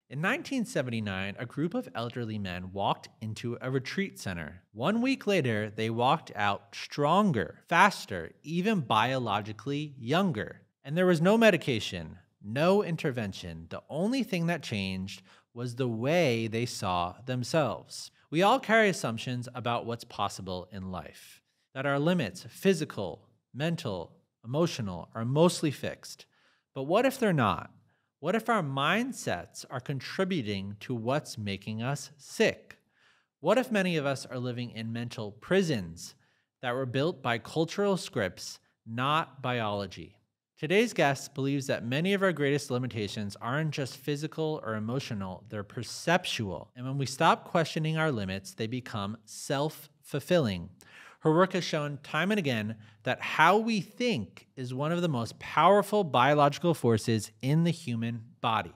In 1979, a group of elderly men walked into a retreat center. 1 week later, they walked out stronger, faster, even biologically younger. And there was no medication, no intervention. The only thing that changed was the way they saw themselves. We all carry assumptions about what's possible in life, that our limits, physical, mental, emotional, are mostly fixed. But what if they're not? What if our mindsets are contributing to what's making us sick? What if many of us are living in mental prisons that were built by cultural scripts, not biology? Today's guest believes that many of our greatest limitations aren't just physical or emotional, they're perceptual. And when we stop questioning our limits, they become self-fulfilling. Her work has shown time and again that how we think is one of the most powerful biological forces in the human body.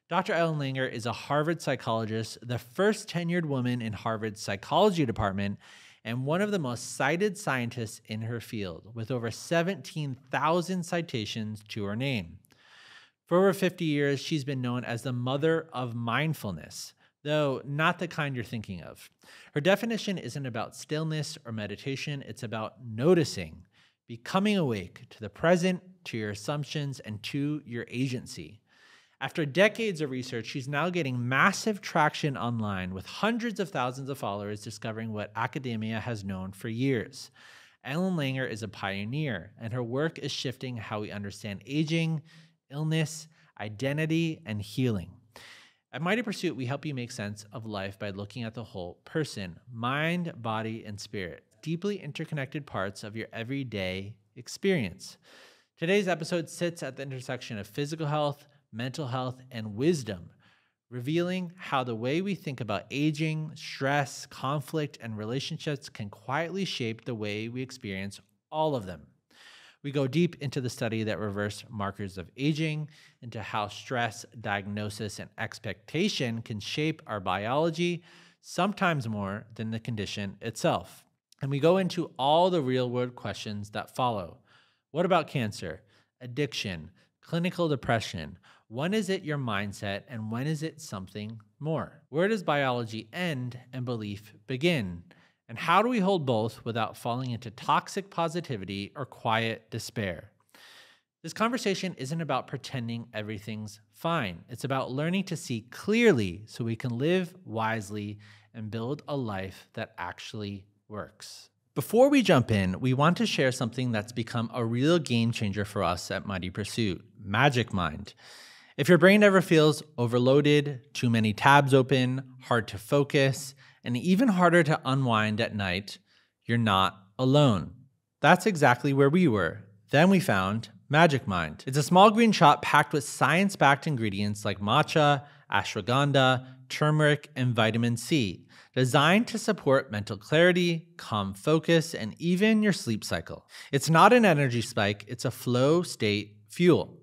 Dr. Ellen Langer is a Harvard psychologist, the first tenured woman in Harvard's psychology department, and one of the most cited scientists in her field, with over 17,000 citations to her name. For over 50 years, she's been known as the mother of mindfulness, though not the kind you're thinking of. Her definition isn't about stillness or meditation, it's about noticing, becoming awake to the present, to your assumptions, and to your agency. After decades of research, she's now getting massive traction online with hundreds of thousands of followers discovering what academia has known for years. Ellen Langer is a pioneer, and her work is shifting how we understand aging, illness, identity, and healing. At Mighty Pursuit, we help you make sense of life by looking at the whole person, mind, body, and spirit, deeply interconnected parts of your everyday experience. Today's episode sits at the intersection of physical health, mental health, and wisdom, revealing how the way we think about aging, stress, conflict, and relationships can quietly shape the way we experience all of them. We go deep into the study that reversed markers of aging, into how stress, diagnosis, and expectation can shape our biology, sometimes more than the condition itself. And we go into all the real-world questions that follow. What about cancer, addiction, clinical depression? When is it your mindset, and when is it something more? Where does biology end and belief begin? And how do we hold both without falling into toxic positivity or quiet despair? This conversation isn't about pretending everything's fine. It's about learning to see clearly so we can live wisely and build a life that actually works. Before we jump in, we want to share something that's become a real game changer for us at Mighty Pursuit, Magic Mind. If your brain ever feels overloaded, too many tabs open, hard to focus, and even harder to unwind at night, you're not alone. That's exactly where we were. Then we found Magic Mind. It's a small green shot packed with science-backed ingredients like matcha, ashwagandha, turmeric, and vitamin C, designed to support mental clarity, calm focus, and even your sleep cycle. It's not an energy spike, it's a flow state fuel.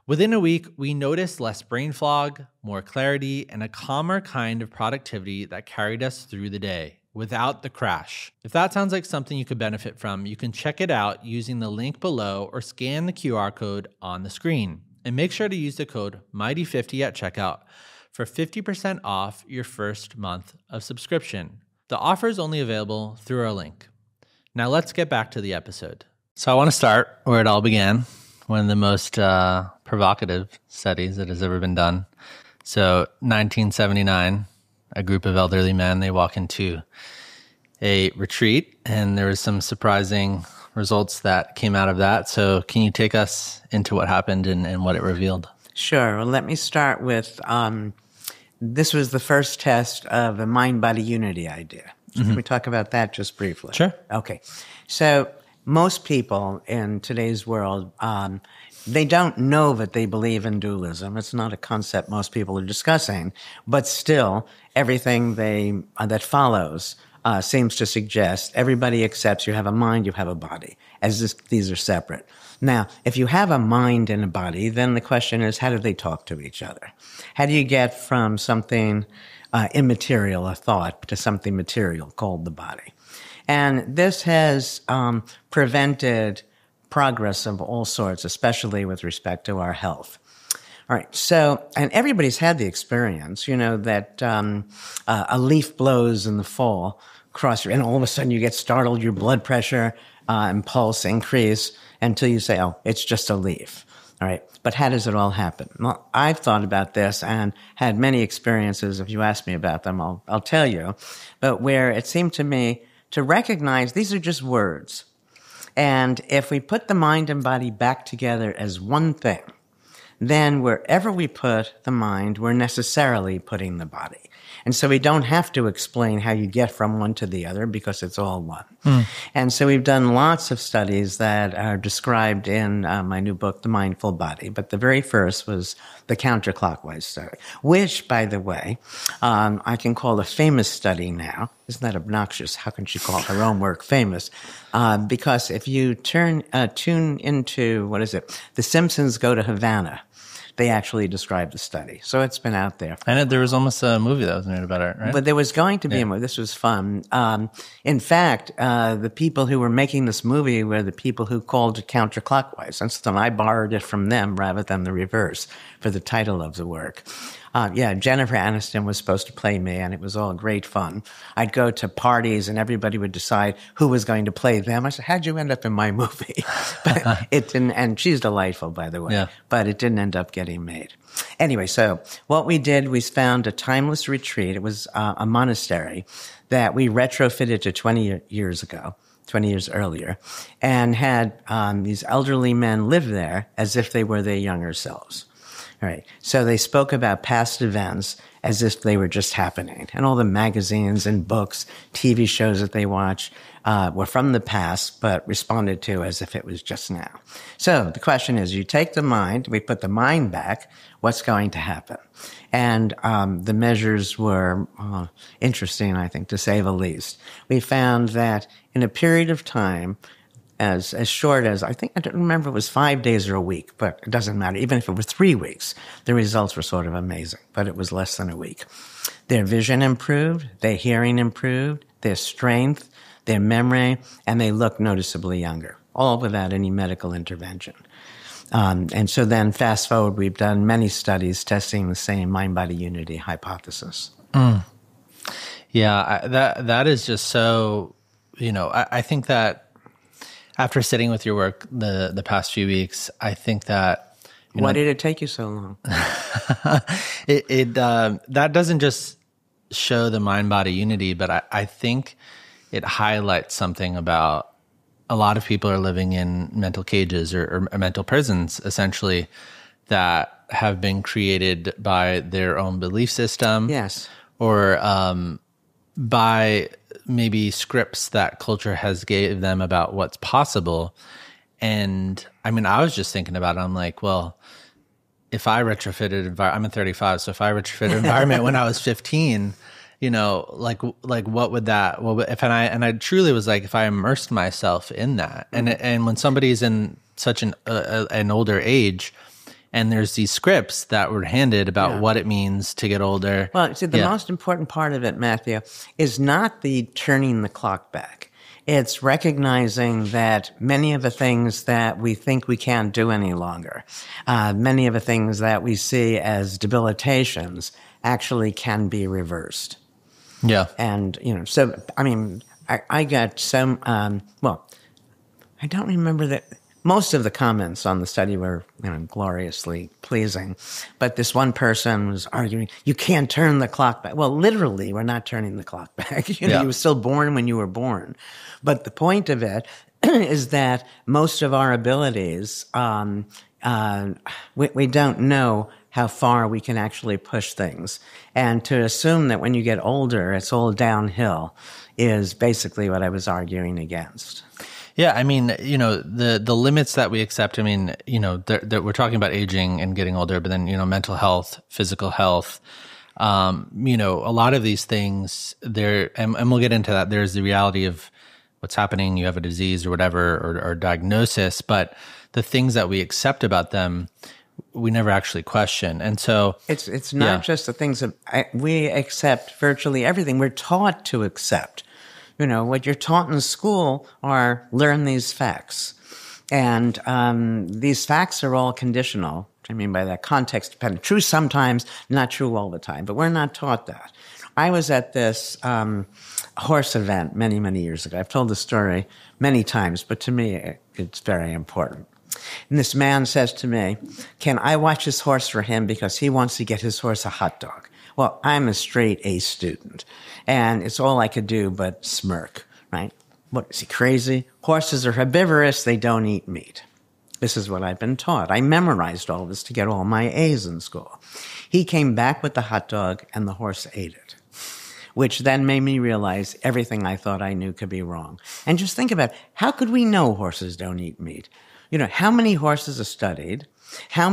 Within a week, we noticed less brain fog, more clarity, and a calmer kind of productivity that carried us through the day without the crash. If that sounds like something you could benefit from, you can check it out using the link below or scan the QR code on the screen. And make sure to use the code MIGHTY50 at checkout for 50% off your first month of subscription. The offer is only available through our link. Now let's get back to the episode. So I want to start where it all began. One of the most provocative studies that has ever been done. So 1979, a group of elderly men, they walk into a retreat, and there was some surprising results that came out of that. So can you take us into what happened and what it revealed? Sure. Well, let me start with, this was the first test of a mind-body unity idea. So Can we talk about that just briefly? Sure. Okay. So most people in today's world, they don't know that they believe in dualism. It's not a concept most people are discussing, but still, everything that follows seems to suggest everybody accepts you have a mind, you have a body, as these are separate. Now, if you have a mind and a body, then the question is, how do they talk to each other? How do you get from something immaterial, a thought, to something material called the body? And this has prevented progress of all sorts, especially with respect to our health. All right. So, and everybody's had the experience, that a leaf blows in the fall across and all of a sudden you get startled, your blood pressure and pulse increase until you say, oh, it's just a leaf. All right. But how does it all happen? Well, I've thought about this and had many experiences. If you ask me about them, I'll tell you. But where it seemed to me to recognize these are just words. And if we put the mind and body back together as one thing, then wherever we put the mind, we're necessarily putting the body. And so we don't have to explain how you get from one to the other because it's all one. And so we've done lots of studies that are described in my new book, The Mindful Body. But the very first was the Counterclockwise Study, which, by the way, I can call a famous study now. Isn't that obnoxious? How can she call her own work famous? Because if you tune into, The Simpsons Go to Havana, they actually described the study. So it's been out there. I know there was almost a movie that was made about it, right? But there was going to be a movie. This was fun. In fact, the people who were making this movie were the people who called it Counterclockwise. And so I borrowed it from them rather than the reverse for the title of the work. Jennifer Aniston was supposed to play me, and it was all great fun. I'd go to parties, and everybody would decide who was going to play them. I said, how'd you end up in my movie? But it didn't, and she's delightful, by the way, but it didn't end up getting made. Anyway, so what we did, we found a timeless retreat. It was a monastery that we retrofitted to 20 years ago. 20 years earlier, and had these elderly men live there as if they were their younger selves. All right. So they spoke about past events as if they were just happening. And all the magazines and books, TV shows that they watch were from the past, but responded to as if it was just now. So the question is, you take the mind, we put the mind back, what's going to happen? And the measures were interesting, I think, to say the least. We found that in a period of time, as short as, I don't remember if it was 5 days or a week, but it doesn't matter. Even if it were 3 weeks, the results were sort of amazing, but it was less than a week. Their vision improved, their hearing improved, their strength, their memory, and they looked noticeably younger, all without any medical intervention. And so then fast forward, we've done many studies testing the same mind-body unity hypothesis. Yeah, that is just so, I think that after sitting with your work the past few weeks, I think that why did it take you so long? That doesn't just show the mind-body unity, but I think it highlights something about a lot of people are living in mental cages or mental prisons, essentially, that have been created by their own belief system. Yes. Or by maybe scripts that culture has gave them about what's possible. And I mean, I was just thinking about it. I'm like, well, if I retrofitted, I'm 35. So if I retrofitted environment when I was 15, like what would that, I truly was like, if I immersed myself in that, and when somebody's in such an older age, and there's these scripts that were handed about what it means to get older. Well, see, the most important part of it, Matthew, is not the turning the clock back. It's recognizing that many of the things that we think we can't do any longer, many of the things that we see as debilitations actually can be reversed. Yeah. And, so, I mean, I got some, I don't remember that. Most of the comments on the study were, gloriously pleasing. But this one person was arguing, you can't turn the clock back. Well, literally, we're not turning the clock back. You were still born when you were born. But the point of it is that most of our abilities, we don't know how far we can actually push things. And to assume that when you get older, it's all downhill is basically what I was arguing against. Yeah, I mean, the limits that we accept, I mean, we're talking about aging and getting older, but then, mental health, physical health, a lot of these things there, and we'll get into that. There's the reality of what's happening. You have a disease or whatever, or diagnosis, but the things that we accept about them, we never actually question. And so it's not just the things that we accept virtually everything. We're taught to accept. What you're taught in school are learn these facts. And these facts are all conditional I mean by that? Context dependent. True sometimes, not true all the time. But we're not taught that. I was at this horse event many, many years ago. I've told the story many times, but to me, it's very important. And this man says to me, can I watch his horse for him because he wants to get his horse a hot dog? Well, I'm a straight A student, and it's all I could do but smirk, right? What, is he crazy? Horses are herbivorous. They don't eat meat. This is what I've been taught. I memorized all this to get all my A's in school. He came back with the hot dog, and the horse ate it, which then made me realize everything I thought I knew could be wrong. And just think about it. How could we know horses don't eat meat? You know, how many horses are studied? How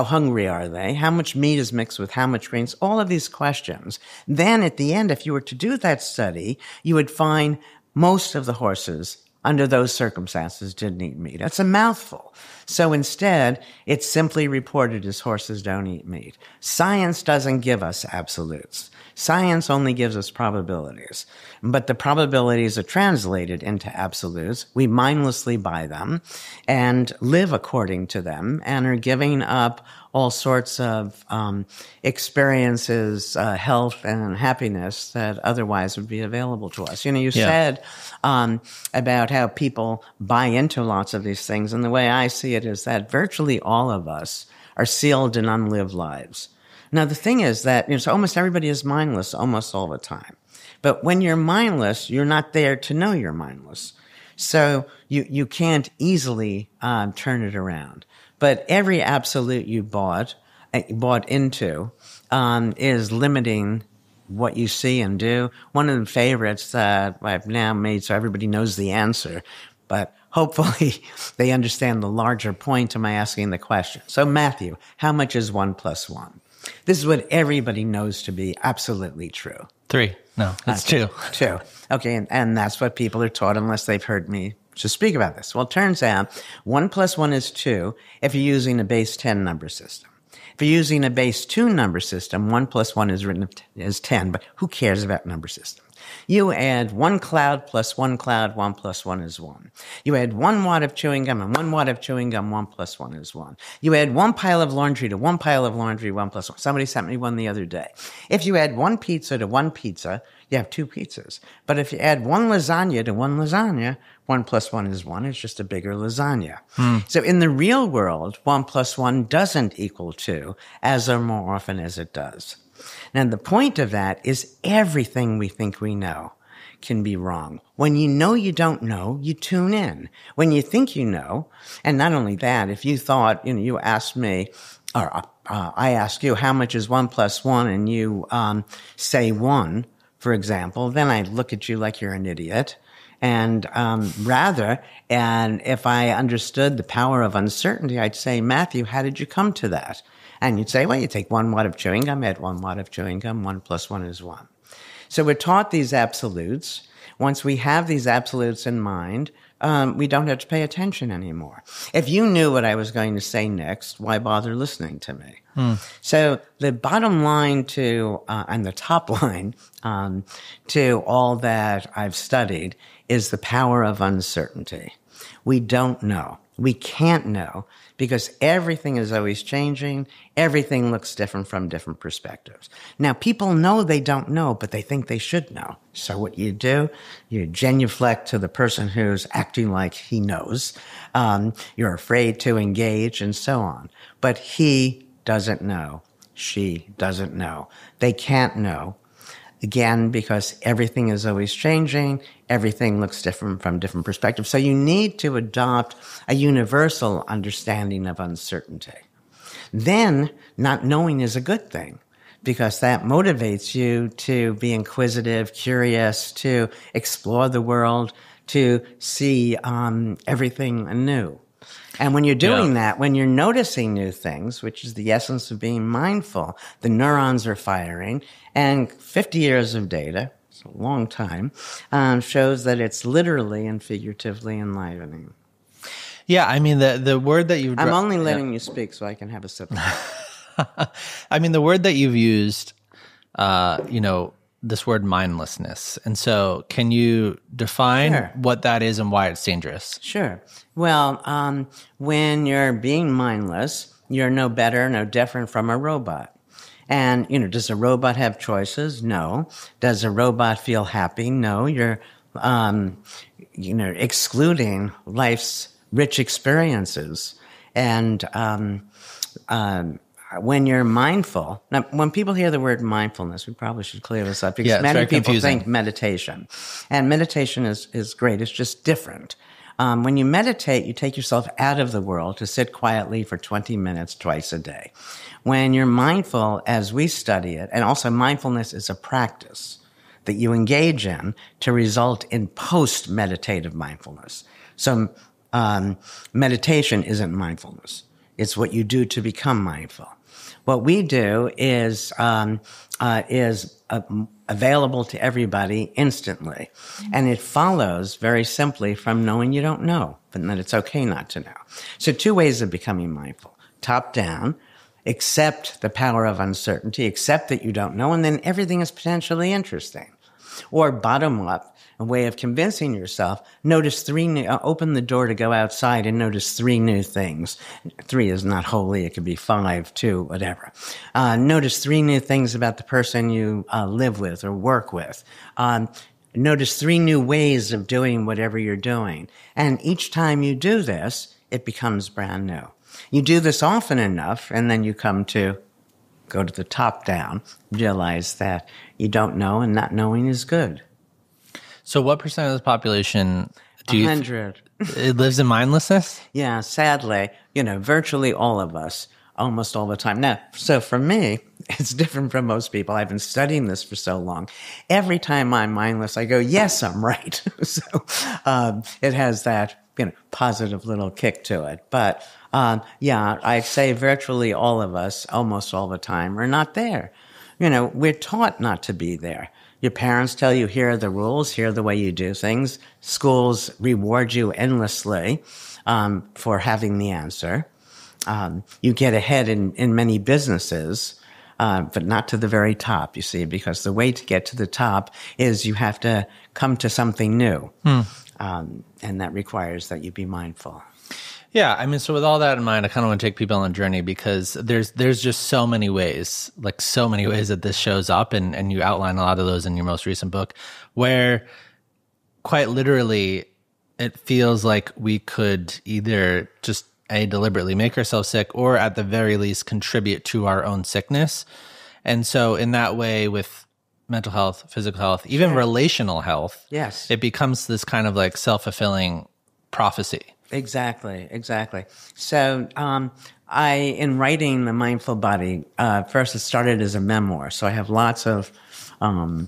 hungry are they? How much meat is mixed with how much grains? All of these questions. Then at the end, if you were to do that study, you would find most of the horses under those circumstances didn't eat meat. That's a mouthful. So instead, it's simply reported as horses don't eat meat. Science doesn't give us absolutes. Science only gives us probabilities. But the probabilities are translated into absolutes. We mindlessly buy them and live according to them and are giving up all sorts of experiences, health and happiness that otherwise would be available to us. You know, you said about how people buy into lots of these things, and the way I see it is that virtually all of us are sealed in unlived lives. Now, the thing is that, you know, so almost everybody is mindless almost all the time. But when you're mindless, you're not there to know you're mindless. So you can't easily turn it around. But every absolute you bought into is limiting what you see and do. One of the favorites that I've now made so everybody knows the answer, but hopefully they understand the larger point to my asking the question. So Matthew, how much is 1 + 1? This is what everybody knows to be absolutely true. 3. No, it's 2. 2. Okay, and that's what people are taught unless they've heard me to speak about this. Well, it turns out 1 + 1 is 2 if you're using a base 10 number system. If you're using a base 2 number system, 1 + 1 is written as 10, but who cares about number systems? You add 1 cloud plus 1 cloud, 1 + 1 is 1. You add 1 wad of chewing gum and 1 wad of chewing gum, 1 + 1 is 1. You add 1 pile of laundry to 1 pile of laundry, 1 + 1. Somebody sent me one the other day. If you add 1 pizza to 1 pizza, you have 2 pizzas. But if you add 1 lasagna to 1 lasagna, 1 + 1 is 1. It's just a bigger lasagna. So in the real world, 1 + 1 doesn't equal 2, as or more often as it does. Now, the point of that is everything we think we know can be wrong. When you know you don't know, you tune in. When you think you know, and not only that, if you thought, you know, you asked me, or I ask you, how much is 1 + 1, and you say 1, for example, then I look at you like you're an idiot. And and if I understood the power of uncertainty, I'd say, Matthew, how did you come to that? And you'd say, well, you take 1 wad of chewing gum, add 1 wad of chewing gum, 1 + 1 is 1. So we're taught these absolutes. Once we have these absolutes in mind, we don't have to pay attention anymore. If you knew what I was going to say next, why bother listening to me? So the bottom line to, and the top line to all that I've studied is the power of uncertainty. We don't know. We can't know because everything is always changing. Everything looks different from different perspectives. Now, people know they don't know, but they think they should know. So what you do, you genuflect to the person who's acting like he knows. You're afraid to engage and so on. But he doesn't know. She doesn't know. They can't know. Again, because everything is always changing, everything looks different from different perspectives. So you need to adopt a universal understanding of uncertainty. Then, not knowing is a good thing, because that motivates you to be inquisitive, curious, to explore the world, to see everything anew. And when you're doing that, when you're noticing new things, which is the essence of being mindful, the neurons are firing, and 50 years of data, it's a long time, shows that it's literally and figuratively enlivening. Yeah, I mean, the word that you've... I'm only letting you speak so I can have a sip. I mean, the word that you've used, this word mindlessness. And so can you define what that is and why it's dangerous? Sure. Well, when you're being mindless, you're no better, no different from a robot. And, does a robot have choices? No. Does a robot feel happy? No. You're, excluding life's rich experiences. And when you're mindful, now, when people hear the word mindfulness, we probably should clear this up because many people confusing. think meditation. And meditation is great. It's just different. When you meditate, you take yourself out of the world to sit quietly for 20 minutes twice a day. When you're mindful, as we study it, and also mindfulness is a practice that you engage in to result in post-meditative mindfulness. So meditation isn't mindfulness. It's what you do to become mindful. What we do is available to everybody instantly. And it follows very simply from knowing you don't know, but that it's okay not to know. So 2 ways of becoming mindful. Top down, accept the power of uncertainty, accept that you don't know, and then everything is potentially interesting. Or bottom up, a way of convincing yourself, open the door to go outside and notice 3 new things. 3 is not holy, it could be 5, 2, whatever. Notice 3 new things about the person you live with or work with. Notice 3 new ways of doing whatever you're doing. And each time you do this, it becomes brand new. You do this often enough, and then you go to the top down, realize that you don't know and not knowing is good. So what % of the population 100. It lives in mindlessness? Yeah, sadly, virtually all of us, almost all the time. Now, so for me, it's different from most people. I've been studying this for so long. Every time I'm mindless, I go, yes, I'm right. So it has that, positive little kick to it. But I say virtually all of us, almost all the time, are not there. We're taught not to be there. Your parents tell you, here are the rules, here are the way you do things. Schools reward you endlessly for having the answer. You get ahead in many businesses, but not to the very top, you see, because the way to get to the top is you have to come to something new. And that requires that you be mindful. Yeah, I mean, so with all that in mind, I kind of want to take people on a journey because there's just so many ways that this shows up, and you outline a lot of those in your most recent book, where quite literally it feels like we could either just deliberately make ourselves sick or at the very least contribute to our own sickness. And so in that way, with mental health, physical health, even relational health, yes, it becomes this kind of like self-fulfilling prophecy. Exactly. So in writing The Mindful Body, first it started as a memoir. So I have lots of, I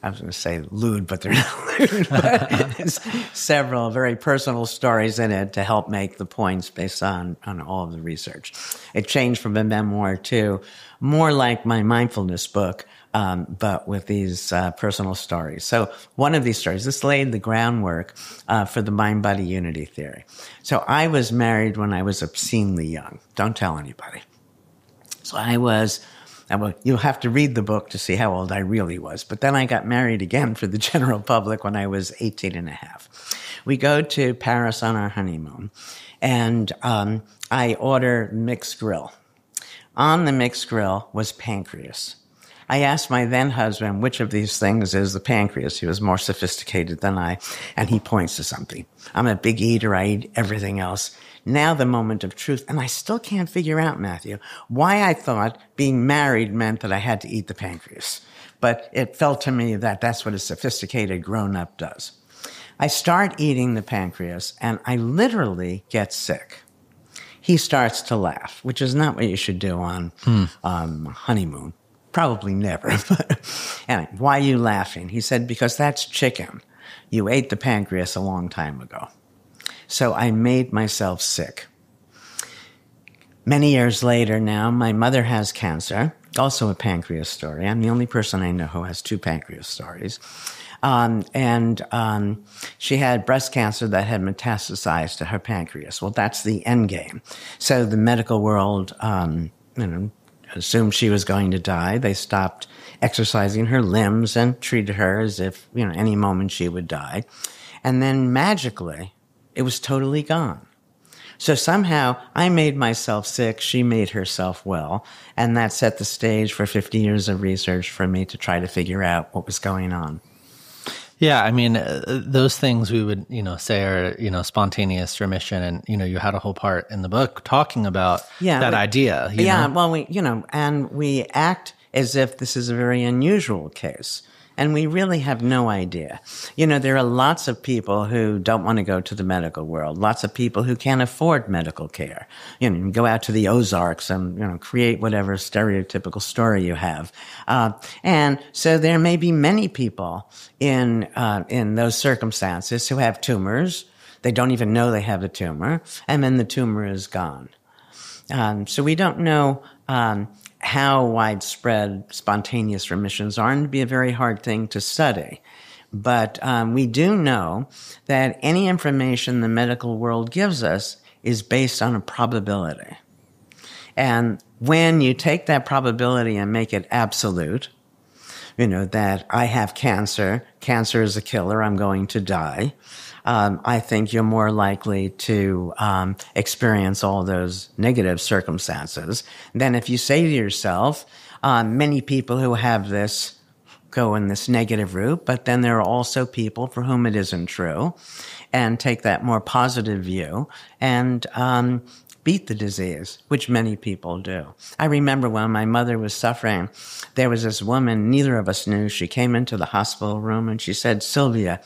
was going to say lewd, but they're not lewd, but it's several very personal stories in it to help make the points based on all of the research. It changed from a memoir to more like my mindfulness book, but with these personal stories. So one of these stories, this laid the groundwork for the mind-body unity theory. So I was married when I was obscenely young. Don't tell anybody. So you'll have to read the book to see how old I really was. But then I got married again for the general public when I was 18 and a half. We go to Paris on our honeymoon, and I order mixed grill. On the mixed grill was pancreas. I asked my then husband, which of these things is the pancreas? He was more sophisticated than I, and he points to something. I'm a big eater. I eat everything else. Now the moment of truth, and I still can't figure out, Matthew, why I thought being married meant that I had to eat the pancreas. But it felt to me that that's what a sophisticated grown-up does. I start eating the pancreas, and I literally get sick. He starts to laugh, which is not what you should do on honeymoon. Probably never. But anyway, why are you laughing? He said, because that's chicken. You ate the pancreas a long time ago. So I made myself sick. Many years later now, my mother has cancer, also a pancreas story. I'm the only person I know who has 2 pancreas stories. She had breast cancer that had metastasized to her pancreas. Well, that's the end game. So the medical world, assumed she was going to die. They stopped exercising her limbs and treated her as if, any moment she would die. And then magically, it was totally gone. So somehow I made myself sick, she made herself well, and that set the stage for 50 years of research for me to try to figure out what was going on. Yeah, I mean, those things we would, say are, spontaneous remission. And, you had a whole part in the book talking about that idea. Well, and we act as if this is a very unusual case. And we really have no idea. There are lots of people who don't want to go to the medical world, lots of people who can't afford medical care. Go out to the Ozarks and, create whatever stereotypical story you have. And so there may be many people in those circumstances who have tumors. They don't even know they have a tumor, and then the tumor is gone. So we don't know, how widespread spontaneous remissions are, and it'd be a very hard thing to study. But we do know that any information the medical world gives us is based on a probability. And when you take that probability and make it absolute, that I have cancer is a killer, I'm going to die, I think you're more likely to experience all those negative circumstances than if you say to yourself, many people who have this go in this negative route, but then there are also people for whom it isn't true, and take that more positive view and beat the disease, which many people do. I remember when my mother was suffering, there was this woman neither of us knew. She came into the hospital room and she said, Sylvia,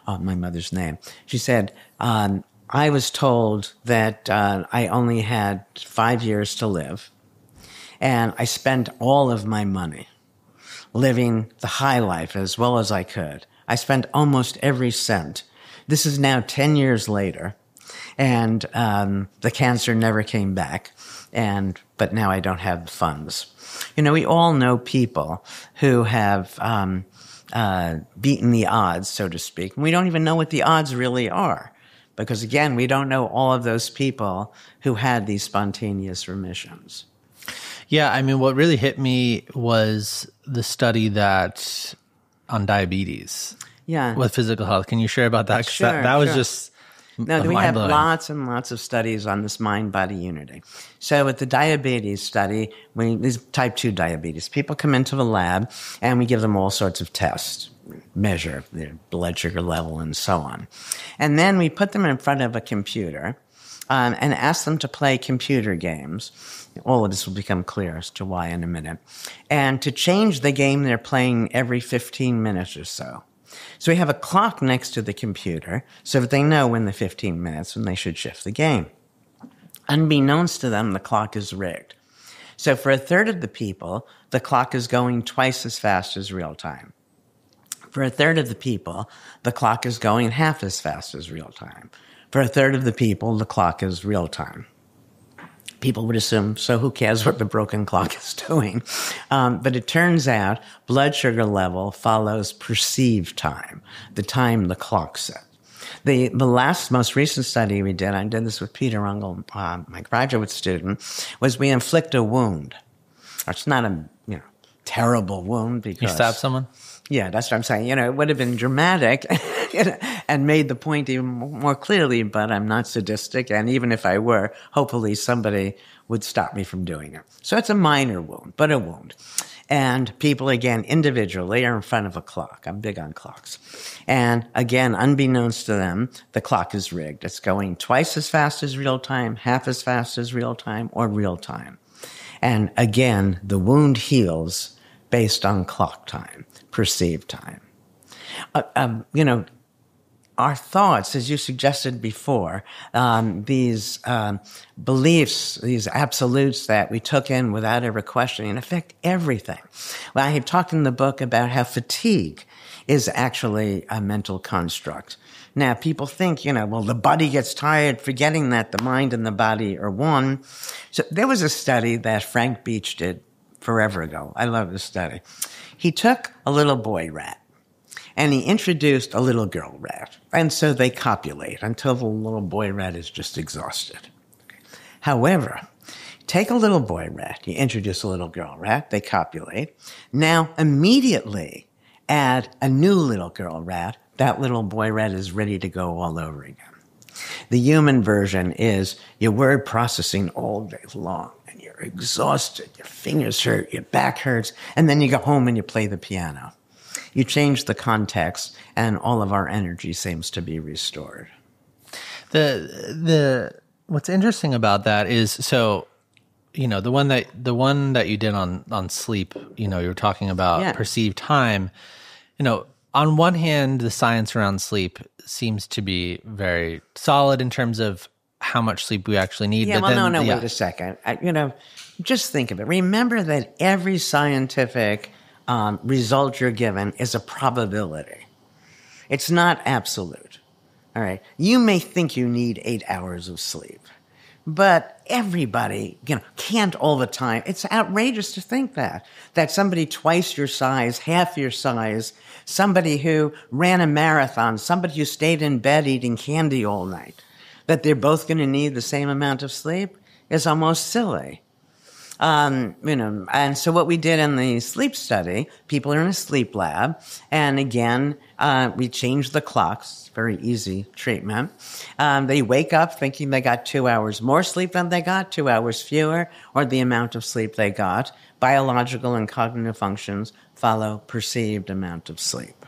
my mother's name, she said, I was told that I only had 5 years to live, and I spent all of my money living the high life as well as I could. I spent almost every cent. This is now 10 years later. And the cancer never came back, but now I don't have the funds. We all know people who have beaten the odds, so to speak. And we don't even know what the odds really are, because again, we don't know all of those people who had these spontaneous remissions. Yeah, I mean, what really hit me was the study on diabetes. Yeah. With physical health. Can you share about that? Sure, that was just... No, we have lots and lots of studies on this mind-body unity. So with the diabetes study, these type 2 diabetes, people come into the lab and we give them all sorts of tests, measure their blood sugar level and so on. And then we put them in front of a computer and ask them to play computer games. All of this will become clear as to why in a minute. And to change the game they're playing every 15 minutes or so. So we have a clock next to the computer so that they know when the 15 minutes when they should shift the game. Unbeknownst to them, the clock is rigged. So for a third of the people, the clock is going twice as fast as real time. For a third of the people, the clock is going half as fast as real time. For a third of the people, the clock is real time. People would assume, so who cares what the broken clock is doing? But it turns out blood sugar level follows perceived time, the time the clock set. The most recent study we did, I did this with Peter Ungel, my graduate student, was we inflict a wound. It's not a terrible wound because... You stab someone? Yeah, that's what I'm saying. It would have been dramatic and made the point even more clearly, but I'm not sadistic. And even if I were, hopefully somebody would stop me from doing it. So it's a minor wound, but a wound. And people, again, individually are in front of a clock. I'm big on clocks. And again, unbeknownst to them, the clock is rigged. It's going twice as fast as real time, half as fast as real time, or real time. And again, the wound heals based on clock time, perceived time. Our thoughts, as you suggested before, these beliefs, these absolutes that we took in without ever questioning, affect everything. Well, I have talked in the book about how fatigue is actually a mental construct. Now, people think, the body gets tired, forgetting that the mind and the body are one. So there was a study that Frank Beach did forever ago. I love this study. He took a little boy rat and he introduced a little girl rat. And so they copulate until the little boy rat is just exhausted. Okay. However, take a little boy rat, you introduce a little girl rat, they copulate. Now, immediately add a new little girl rat. That little boy rat is ready to go all over again. The human version is your word processing all day long, and you're exhausted, your fingers hurt, your back hurts, and then you go home and you play the piano. You change the context, and all of our energy seems to be restored. What's interesting about that is, so, you know, the one that you did on sleep, you know, you were talking about perceived time. You know, on one hand, the science around sleep seems to be very solid in terms of how much sleep we actually need. Yeah, but wait a second. Just think of it. Remember that every scientific result you're given is a probability. It's not absolute. All right. You may think you need 8 hours of sleep, but everybody, can't all the time. It's outrageous to think that somebody twice your size, half your size, somebody who ran a marathon, somebody who stayed in bed eating candy all night, that they're both going to need the same amount of sleep is almost silly. And so what we did in the sleep study, people are in a sleep lab, and again, we changed the clocks, very easy treatment. They wake up thinking they got 2 hours more sleep than they got, 2 hours fewer, or the amount of sleep they got. Biological and cognitive functions follow perceived amount of sleep.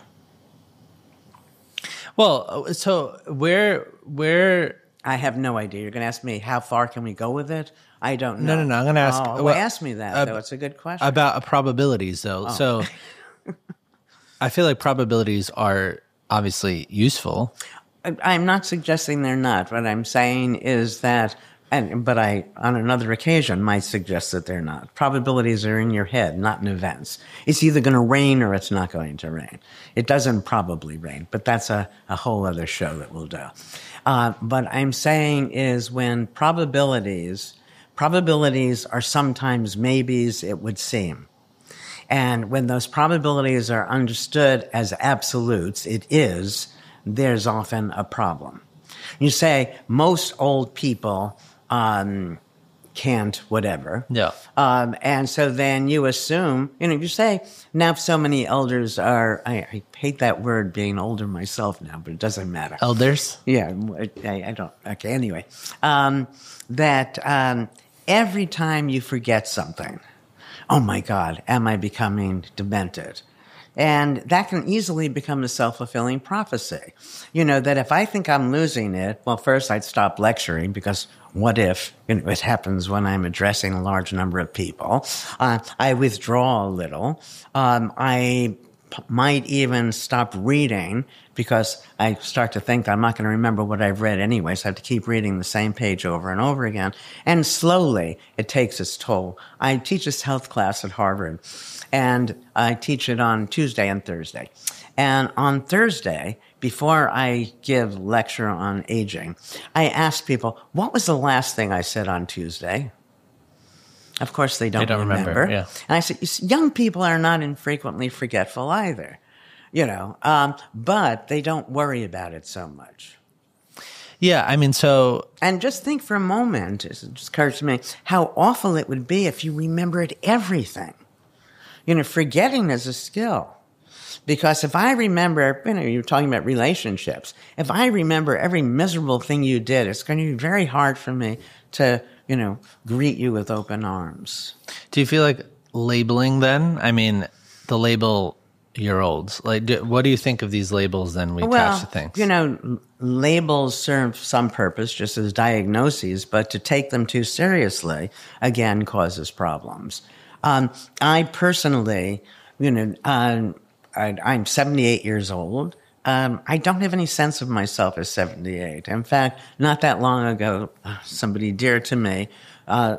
Well, so where I have no idea. You're going to ask me, how far can we go with it? I don't know. No. I'm going to ask. Ask me that, though. It's a good question. About probabilities, though. Oh. So I feel like probabilities are obviously useful. I'm not suggesting they're not. What I'm saying is that, but I, on another occasion, might suggest that they're not. Probabilities are in your head, not in events. It's either going to rain or it's not going to rain. It doesn't probably rain, but that's a whole other show that we'll do. But I'm saying is when probabilities are sometimes maybes, it would seem. And when those probabilities are understood as absolutes, there's often a problem. You say most old people can't whatever. Yeah. And so then you assume, you say, now so many elders are, I hate that word being older myself now, but it doesn't matter. Elders? Yeah, I don't, okay, anyway. That every time you forget something, oh my God, am I becoming demented? And that can easily become a self-fulfilling prophecy. That if I think I'm losing it, well, first I'd stop lecturing because what if it happens when I'm addressing a large number of people? I withdraw a little. I might even stop reading because I start to think I'm not going to remember what I've read anyway, so I have to keep reading the same page over and over again. And slowly, it takes its toll. I teach this health class at Harvard, and I teach it on Tuesday and Thursday. And on Thursday, before I give lecture on aging, I ask people, what was the last thing I said on Tuesday? Of course, they don't remember. Yeah. And I said, young people are not infrequently forgetful either, but they don't worry about it so much. Yeah, I mean, so... And just think for a moment, it just occurs to me, how awful it would be if you remembered everything. Forgetting is a skill. Because if I remember, you're talking about relationships. If I remember every miserable thing you did, it's going to be very hard for me to, greet you with open arms. Do you feel like labeling then? I mean, the label year olds. Like, what do you think of these labels then we attach to things? Labels serve some purpose just as diagnoses, but to take them too seriously, again, causes problems. I personally, I'm 78 years old. I don't have any sense of myself as 78. In fact, not that long ago, somebody dear to me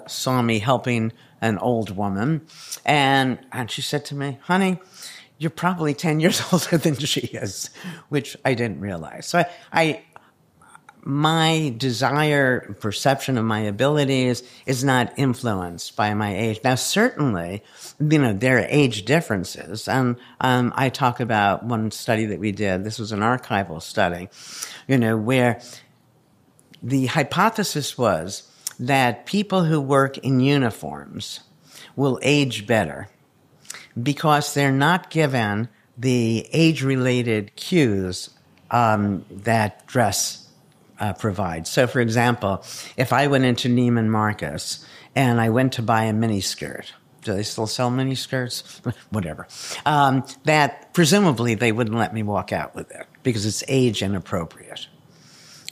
saw me helping an old woman, and she said to me, honey, you're probably 10 years older than she is, which I didn't realize. So my desire, perception of my abilities is not influenced by my age. Now, certainly, there are age differences. And I talk about one study that we did. This was an archival study, where the hypothesis was that people who work in uniforms will age better because they're not given the age-related cues that dress provides. So, for example, if I went into Neiman Marcus and I went to buy a miniskirt, do they still sell miniskirts? Whatever. That presumably they wouldn't let me walk out with it because it's age inappropriate.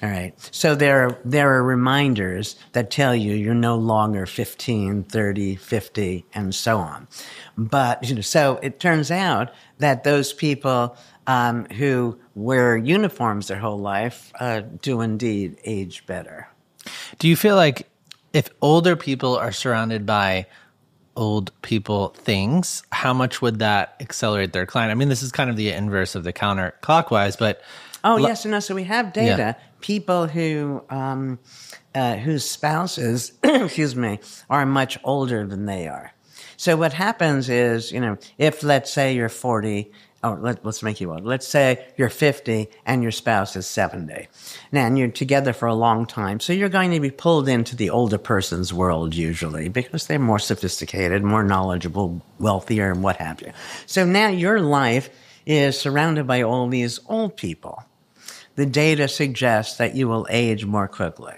All right. So there are reminders that tell you you're no longer 15, 30, 50, and so on. But, so it turns out that those people who wear uniforms their whole life do indeed age better. Do you feel like if older people are surrounded by old people things, how much would that accelerate their decline? I mean, this is kind of the inverse of the counterclockwise, but... Oh, yes. No, so we have data. Yeah. People who whose spouses, excuse me, are much older than they are. So what happens is, if let's say you're 40, let's make you old. Let's say you're 50 and your spouse is 70. Now, and you're together for a long time. So you're going to be pulled into the older person's world usually because they're more sophisticated, more knowledgeable, wealthier, and what have you. So now your life is surrounded by all these old people. The data suggests that you will age more quickly.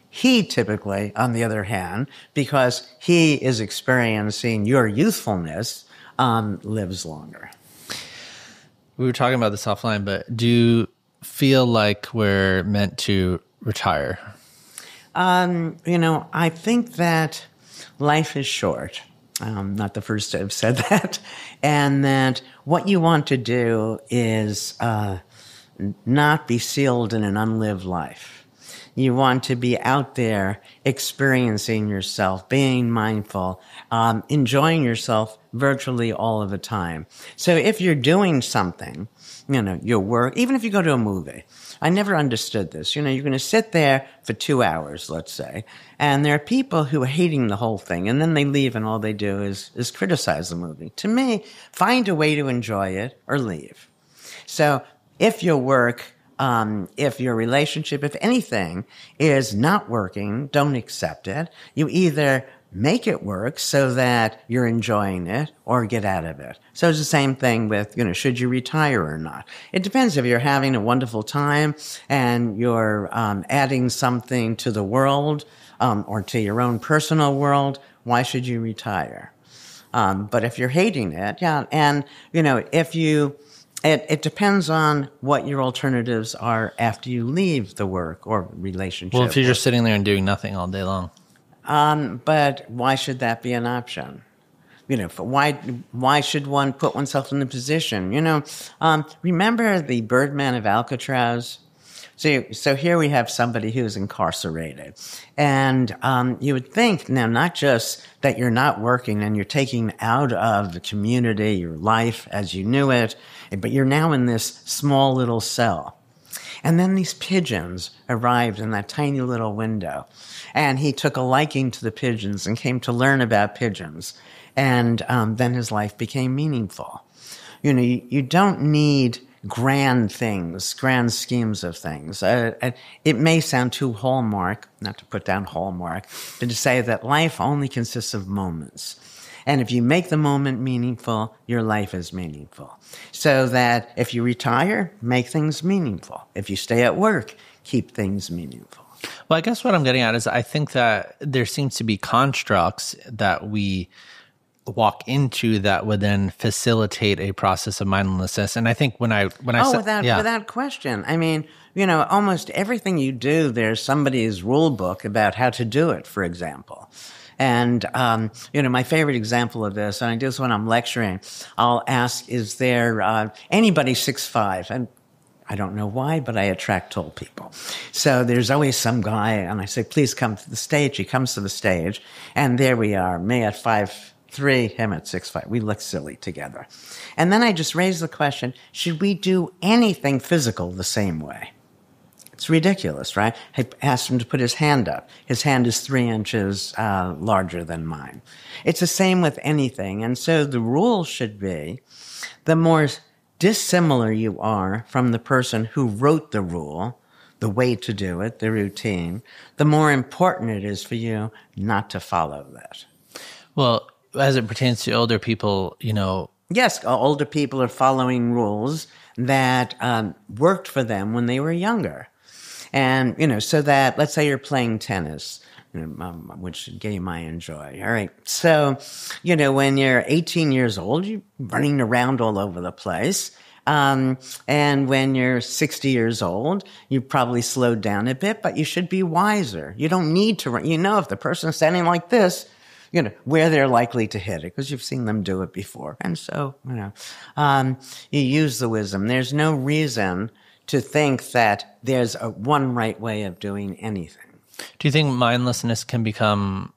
He typically, on the other hand, because he is experiencing your youthfulness, lives longer. We were talking about this offline, but do you feel like we're meant to retire? I think that life is short. I'm not the first to have said that. And that what you want to do is not be sealed in an unlived life. You want to be out there experiencing yourself, being mindful, enjoying yourself virtually all of the time. So if you're doing something, your work, even if you go to a movie, I never understood this. You're going to sit there for 2 hours, let's say, and there are people who are hating the whole thing, and then they leave and all they do is criticize the movie. To me, find a way to enjoy it or leave. So if your work, if your relationship, if anything is not working, don't accept it. You either make it work so that you're enjoying it or get out of it. So it's the same thing with, should you retire or not? It depends. If you're having a wonderful time and you're adding something to the world or to your own personal world, why should you retire? But if you're hating it, yeah, and, if you... It depends on what your alternatives are after you leave the work or relationship. Well, if you're just sitting there and doing nothing all day long. But why should that be an option? Why should one put oneself in the position? Remember the Birdman of Alcatraz? So here we have somebody who's incarcerated. And you would think, now, not just that you're not working and you're taking out of the community, your life as you knew it, but you're now in this small little cell. And then these pigeons arrived in that tiny little window. And he took a liking to the pigeons and came to learn about pigeons. And then his life became meaningful. You don't need grand things, grand schemes of things. It may sound too Hallmark, not to put down Hallmark, but to say that life only consists of moments. And if you make the moment meaningful, your life is meaningful. So that if you retire, make things meaningful. If you stay at work, keep things meaningful. Well, I guess what I'm getting at is I think that there seems to be constructs that we walk into that would then facilitate a process of mindlessness. And I think without question. I mean, almost everything you do, there's somebody's rule book about how to do it, for example. And, my favorite example of this, and I do this when I'm lecturing, I'll ask, is there anybody 6'5"? And I don't know why, but I attract tall people. So there's always some guy, and I say, please come to the stage. He comes to the stage, and there we are, me at 5'3", him at 6'5". We look silly together. And then I just raise the question, should we do anything physical the same way? It's ridiculous, right? I asked him to put his hand up. His hand is 3 inches larger than mine. It's the same with anything. And so the rule should be, the more dissimilar you are from the person who wrote the rule, the way to do it, the routine, the more important it is for you not to follow that. Well, as it pertains to older people, Yes, older people are following rules that worked for them when they were younger. And, so that, let's say you're playing tennis, which game I enjoy. All right. So, when you're 18 years old, you're running around all over the place. And when you're 60 years old, you probably slowed down a bit, but you should be wiser. You don't need to run. If the person's standing like this, where they're likely to hit it, because you've seen them do it before. And so, you use the wisdom. There's no reason to think that there's one right way of doing anything. Do you think mindlessness can become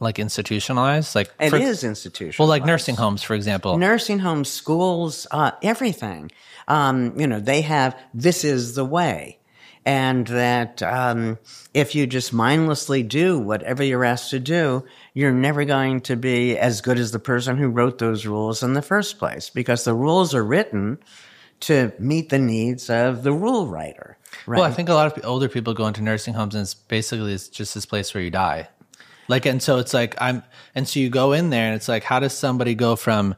like institutionalized? It is institutionalized. Well, like nursing homes, for example. Nursing homes, schools, everything. They have, this is the way. And that if you just mindlessly do whatever you're asked to do, you're never going to be as good as the person who wrote those rules in the first place, because the rules are written to meet the needs of the rule writer. Right? Well, I think a lot of older people go into nursing homes, and it's just this place where you die. And so it's like and so you go in there, and it's like, how does somebody go from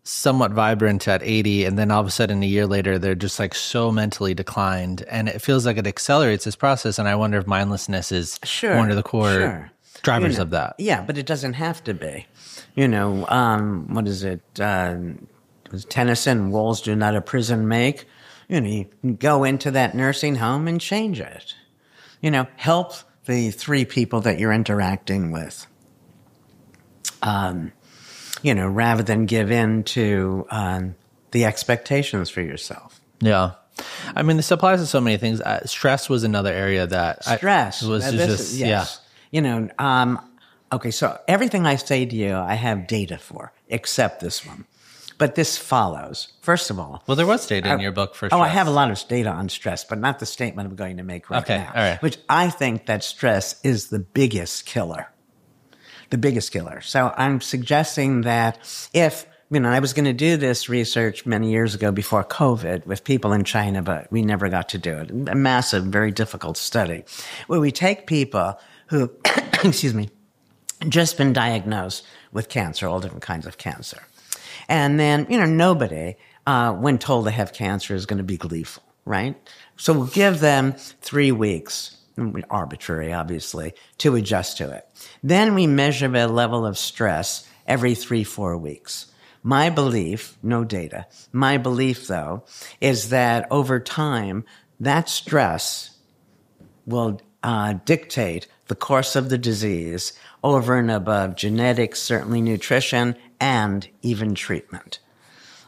somewhat vibrant at 80, and then all of a sudden a year later they're just like so mentally declined, and it feels like it accelerates this process. And I wonder if mindlessness is one of the core drivers of that. Yeah, but it doesn't have to be. What is it? Tennyson, walls do not a prison make. You can go into that nursing home and change it. Help the three people that you're interacting with. Rather than give in to the expectations for yourself. Yeah. I mean, this applies to so many things. Stress was another area that yes. Okay, so everything I say to you, I have data for, except this one. But this follows. First of all. Well, there was data in your book for stress. Oh, I have a lot of data on stress, but not the statement I'm going to make right now. All right. Which I think that stress is the biggest killer. The biggest killer. So I'm suggesting that if, I was going to do this research many years ago before COVID with people in China, but we never got to do it. A massive, very difficult study where we take people who, just been diagnosed with cancer, all different kinds of cancer. And then, nobody, when told they have cancer, is going to be gleeful, right? So we'll give them 3 weeks, arbitrary, obviously, to adjust to it. Then we measure the level of stress every 3-4 weeks. My belief, no data, my belief, though, is that over time, that stress will dictate the course of the disease over and above genetics, certainly nutrition, and even treatment.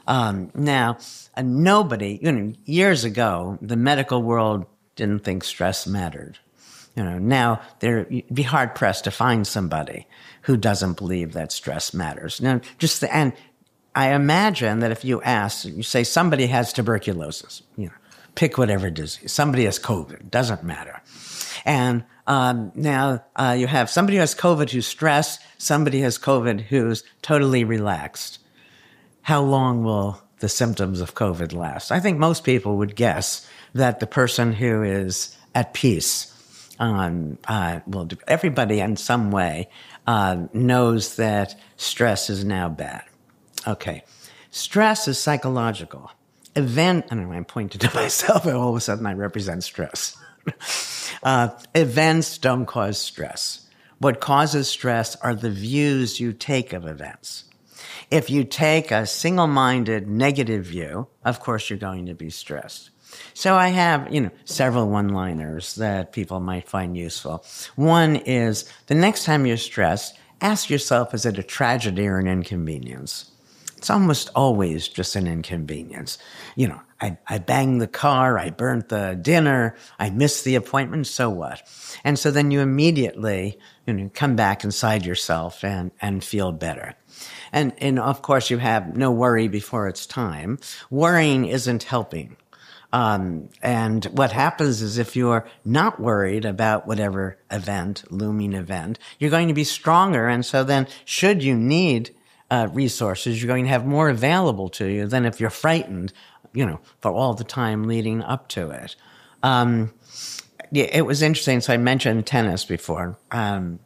Now, nobody, years ago, the medical world didn't think stress mattered. Now you'd be hard pressed to find somebody who doesn't believe that stress matters. Now, and I imagine that if you ask, you say somebody has tuberculosis, pick whatever disease. Somebody has COVID, doesn't matter. And now you have somebody who has COVID who's stressed, somebody has COVID who's totally relaxed. How long will the symptoms of COVID last? I think most people would guess that the person who is at peace, everybody in some way knows that stress is now bad. Okay. Stress is psychological. I'm pointing to myself, and all of a sudden I represent stress. Events don't cause stress. What causes stress are the views you take of events. If you take a single-minded negative view, of course you're going to be stressed. So I have, several one-liners that people might find useful. One is, the next time you're stressed, ask yourself, is it a tragedy or an inconvenience? It's almost always just an inconvenience. I banged the car, I burnt the dinner, I missed the appointment, so what? And so then you immediately come back inside yourself and feel better. And of course you have no worry before it's time. Worrying isn't helping. And what happens is if you're not worried about whatever looming event, you're going to be stronger. And so then should you need resources, you're going to have more available to you than if you're frightened, for all the time leading up to it. It was interesting. So I mentioned tennis before. I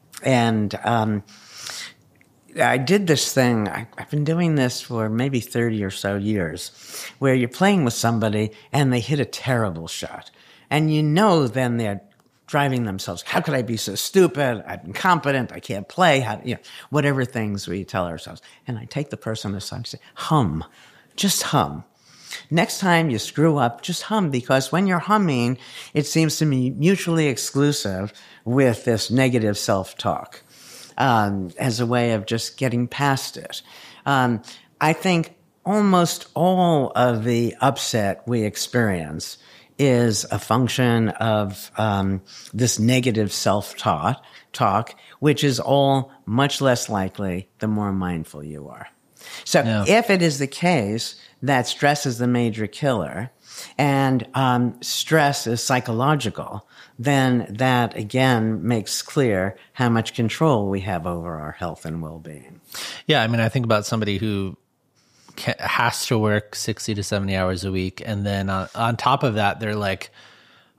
did this thing. I've been doing this for maybe 30 or so years, where you're playing with somebody and they hit a terrible shot. And you know then they're driving themselves. How could I be so stupid? I'm incompetent. I can't play. Whatever things we tell ourselves. And I take the person aside and say, hum. Just hum. Next time you screw up, just hum, because when you're humming, it seems to me mutually exclusive with this negative self-talk as a way of just getting past it. I think almost all of the upset we experience is a function of this negative self-talk, which is all much less likely the more mindful you are. So if it is the case that stress is the major killer and stress is psychological, then that, again, makes clear how much control we have over our health and well-being. Yeah, I mean, I think about somebody who has to work 60 to 70 hours a week, and then on top of that, they're like,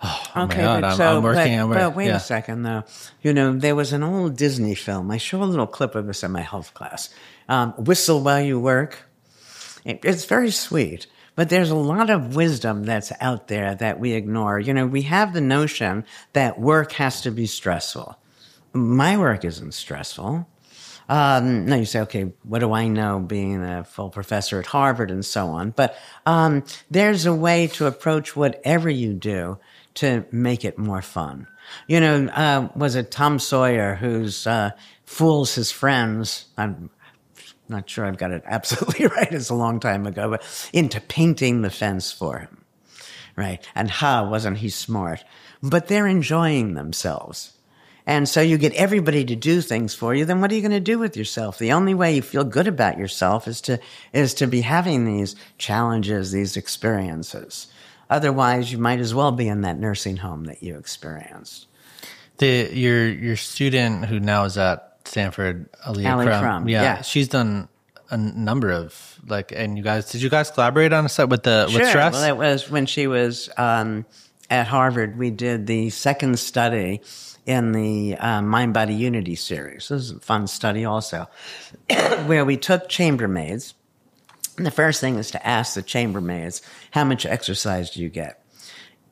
oh okay, my God, I'm working. But wait a second, though. There was an old Disney film. I show a little clip of this in my health class. Whistle while you work. It's very sweet, but there's a lot of wisdom that's out there that we ignore. We have the notion that work has to be stressful. My work isn't stressful. No, you say, okay, what do I know being a full professor at Harvard and so on? But there's a way to approach whatever you do to make it more fun. Was it Tom Sawyer who's fools his friends? I'm not sure I've got it absolutely right. It's a long time ago, but into painting the fence for him, right? And wasn't he smart? But they're enjoying themselves. And so you get everybody to do things for you, then what are you going to do with yourself? The only way you feel good about yourself is to be having these challenges, these experiences. Otherwise, you might as well be in that nursing home that you experienced. Your student who now is at Stanford, Ali Crum. Yeah, she's done a number of and did you guys collaborate on a set with stress? Well, it was when she was at Harvard. We did the second study in the Mind-Body Unity series. This is a fun study also, where we took chambermaids. And the first thing is to ask the chambermaids, how much exercise do you get?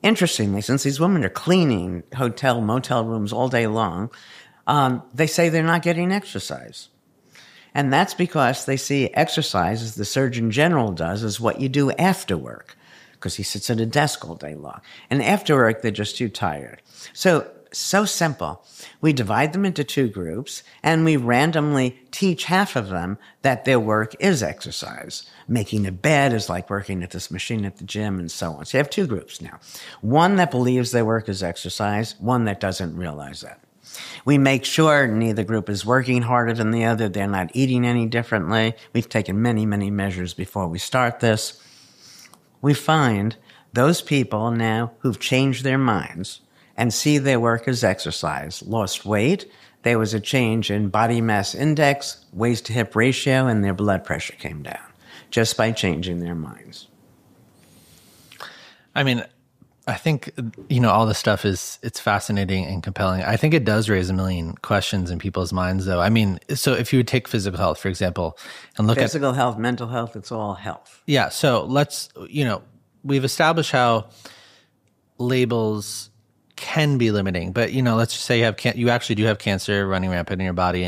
Interestingly, since these women are cleaning hotel, motel rooms all day long, they say they're not getting exercise. And that's because they see exercise, as the Surgeon General does, as what you do after work, because he sits at a desk all day long. And after work, they're just too tired. So simple. We divide them into two groups, and we randomly teach half of them that their work is exercise. Making a bed is like working at this machine at the gym, and so on. So you have two groups now. One that believes their work is exercise, one that doesn't realize that. We make sure neither group is working harder than the other. They're not eating any differently. We've taken many, many measures before we start this. We find those people now who've changed their minds and see their work as exercise, lost weight. There was a change in body mass index, waist to hip ratio, and their blood pressure came down just by changing their minds. I mean, I think, all this stuff it's fascinating and compelling. I think it does raise a million questions in people's minds, though. I mean, so if you would take physical health, for example, and look at physical health, mental health, it's all health. Yeah. So let's, we've established how labels can be limiting, but let's just say you actually do have cancer running rampant in your body,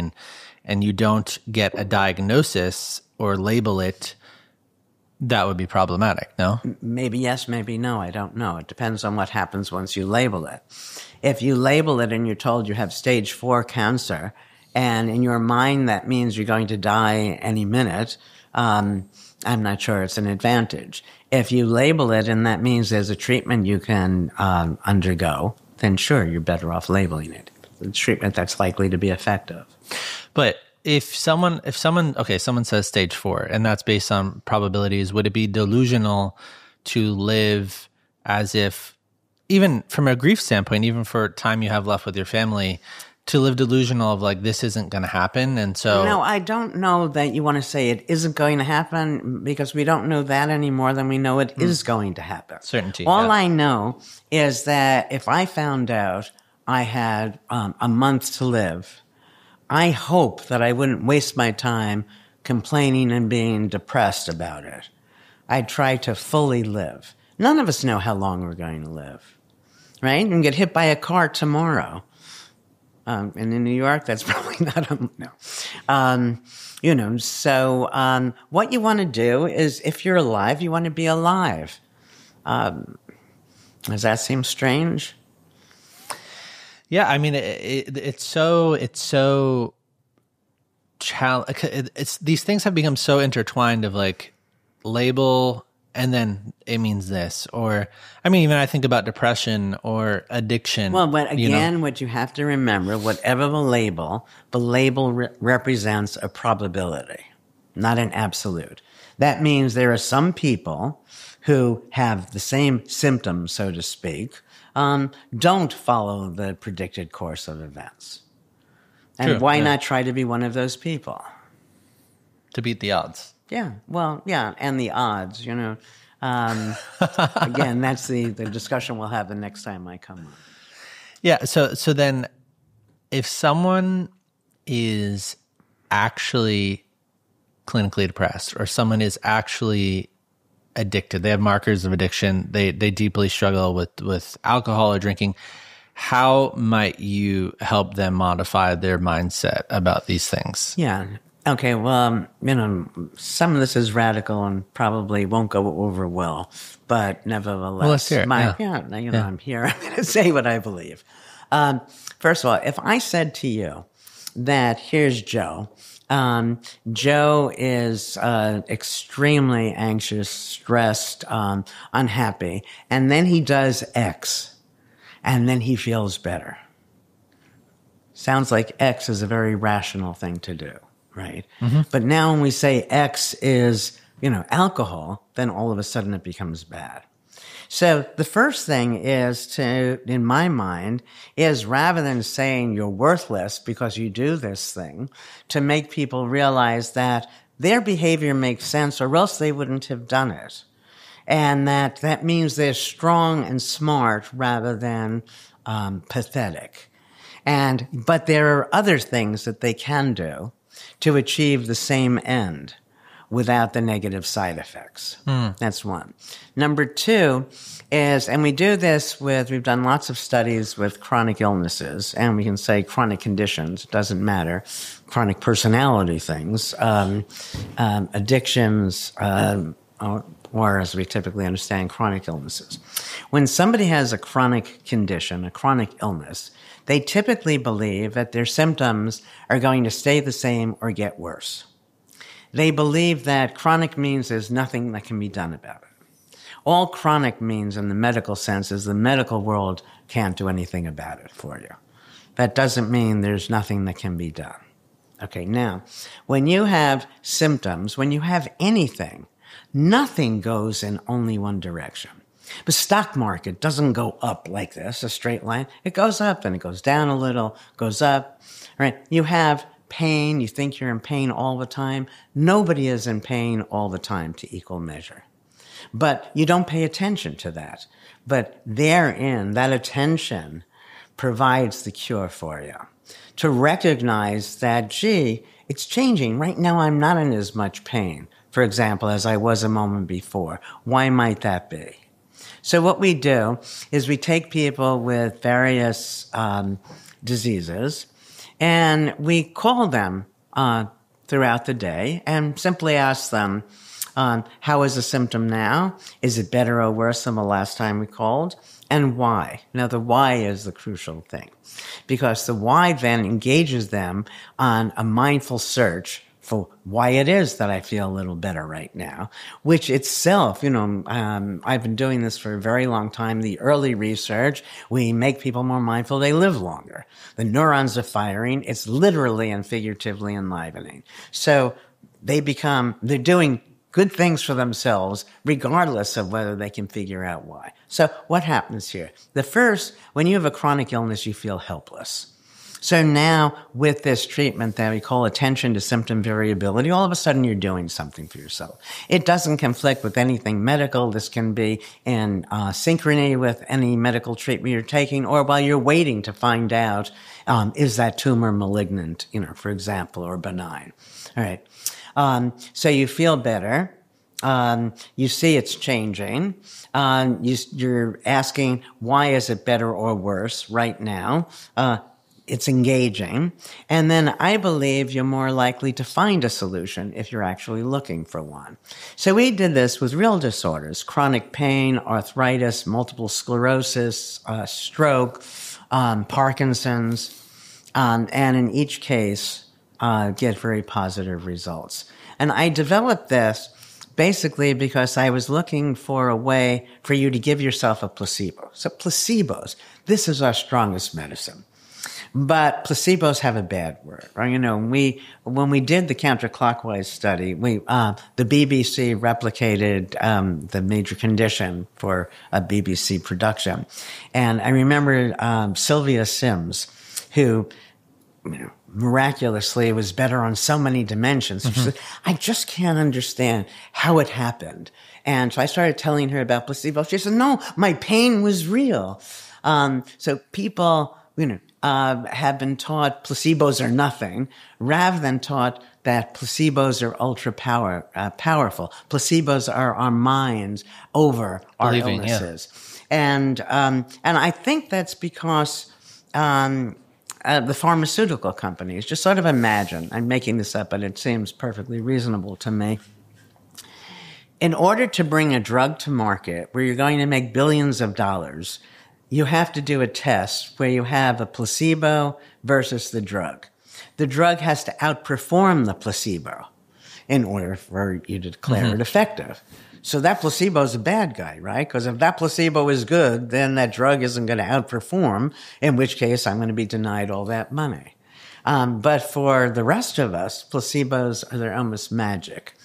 and you don't get a diagnosis or label it. That would be problematic, no? Maybe yes, maybe no. I don't know. It depends on what happens once you label it. If you label it and you're told you have stage 4 cancer, and in your mind that means you're going to die any minute, I'm not sure it's an advantage. If you label it and that means there's a treatment you can undergo, then sure, you're better off labeling it. The treatment that's likely to be effective. But if someone says stage 4, and that's based on probabilities, would it be delusional to live as if, even from a grief standpoint, even for time you have left with your family, to live delusional of this isn't going to happen? And so, no, I don't know that you want to say it isn't going to happen, because we don't know that any more than we know it is going to happen. Certainty. All I know is that if I found out I had a month to live, I hope that I wouldn't waste my time complaining and being depressed about it. I'd try to fully live. None of us know how long we're going to live. right? You can get hit by a car tomorrow. And in New York, that's probably not, no. So what you want to do is, if you're alive, you want to be alive. Does that seem strange? Yeah, I mean, it's so these things have become so intertwined of like label and then it means this, or I mean, even I think about depression or addiction. Well, but again, what you have to remember, whatever the label represents a probability, not an absolute. That means there are some people who have the same symptoms, so to speak, don't follow the predicted course of events. And True, why not try to be one of those people? To beat the odds. Yeah, well, yeah, and the odds, Again, that's the discussion we'll have the next time I come on. Yeah, so then if someone is actually clinically depressed or someone is actually addicted, they have markers of addiction, they deeply struggle with alcohol or drinking, how might you help them modify their mindset about these things? Yeah. Okay, well, some of this is radical and probably won't go over well, but nevertheless, well, let's hear it. I'm here. I'm going to say what I believe. First of all, if I said to you that here's Joe, Joe is extremely anxious, stressed, unhappy, and then he does X, and then he feels better. Sounds like X is a very rational thing to do. Right. Mm-hmm. But now when we say X is, alcohol, then all of a sudden it becomes bad. So the first thing is in my mind, is rather than saying you're worthless because you do this thing, to make people realize that their behavior makes sense or else they wouldn't have done it. And that means they're strong and smart rather than pathetic. But there are other things that they can do to achieve the same end without the negative side effects. That's one. Number two is, and we do this we've done lots of studies with chronic illnesses, and we can say chronic conditions, it doesn't matter, chronic personality things, addictions, or as we typically understand, chronic illnesses. When somebody has a chronic condition, a chronic illness, they typically believe that their symptoms are going to stay the same or get worse. They believe that chronic means there's nothing that can be done about it. All chronic means in the medical sense is the medical world can't do anything about it for you. That doesn't mean there's nothing that can be done. Okay, now, when you have symptoms, when you have anything, nothing goes in only one direction. The stock market doesn't go up like this, a straight line. It goes up and it goes down a little, goes up. Right? You have pain. You think you're in pain all the time. Nobody is in pain all the time to equal measure. But you don't pay attention to that. But therein, that attention provides the cure for you. To recognize that, gee, it's changing. Right now I'm not in as much pain, for example, as I was a moment before. Why might that be? So what we do is we take people with various diseases and we call them throughout the day and simply ask them, how is the symptom now? Is it better or worse than the last time we called? And why? Now, the why is the crucial thing, because the why then engages them on a mindful search for why it is that I feel a little better right now, which itself, I've been doing this for a very long time. The early research, we make people more mindful, they live longer. The neurons are firing. It's literally and figuratively enlivening. So they're doing good things for themselves, regardless of whether they can figure out why. So what happens here? The first, when you have a chronic illness, you feel helpless. So now with this treatment that we call attention to symptom variability, all of a sudden you're doing something for yourself. It doesn't conflict with anything medical. This can be in synchrony with any medical treatment you're taking, or while you're waiting to find out, is that tumor malignant, for example, or benign. All right. So you feel better. You see it's changing. You're asking, why is it better or worse right now? It's engaging. And then I believe you're more likely to find a solution if you're actually looking for one. So we did this with real disorders: chronic pain, arthritis, multiple sclerosis, stroke, Parkinson's, and in each case, get very positive results. And I developed this basically because I was looking for a way for you to give yourself a placebo. So placebos, this is our strongest medicine. But placebos have a bad word, right? You know, when we did the Counterclockwise Study, the BBC replicated the major condition for a BBC production. And I remember Sylvia Sims, who, miraculously was better on so many dimensions. She said, I just can't understand how it happened. And so I started telling her about placebo. She said, no, my pain was real. So people, have been taught placebos are nothing, rather than taught that placebos are ultra powerful. Placebos are our minds over our illnesses. Yeah. And I think that's because the pharmaceutical companies, just sort of imagine, I'm making this up, but it seems perfectly reasonable to me. In order to bring a drug to market where you're going to make billions of dollars, you have to do a test where you have a placebo versus the drug. The drug has to outperform the placebo in order for you to declare it effective. So that placebo is a bad guy, right? Because if that placebo is good, then that drug isn't going to outperform, in which case I'm going to be denied all that money. But for the rest of us, placebos they're almost magic.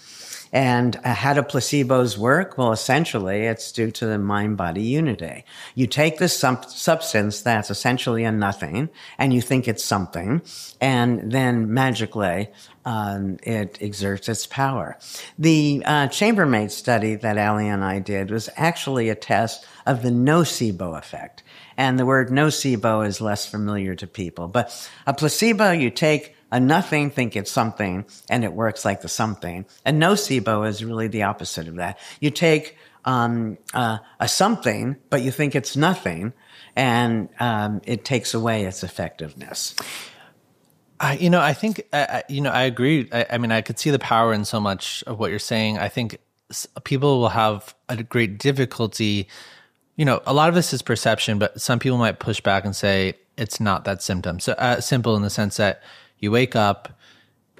And how do placebos work? Well, essentially, it's due to the mind-body unity. You take this substance that's essentially a nothing, and you think it's something, and then magically it exerts its power. The chambermaid study that Ali and I did was actually a test of the nocebo effect. And the word nocebo is less familiar to people. But a placebo, you take a nothing, think it's something, and it works like the something. A nocebo is really the opposite of that. You take a something, but you think it's nothing, and it takes away its effectiveness. I think, I agree. I mean, I could see the power in so much of what you're saying. I think people will have a great difficulty. A lot of this is perception, but some people might push back and say it's not that simple in the sense that you wake up,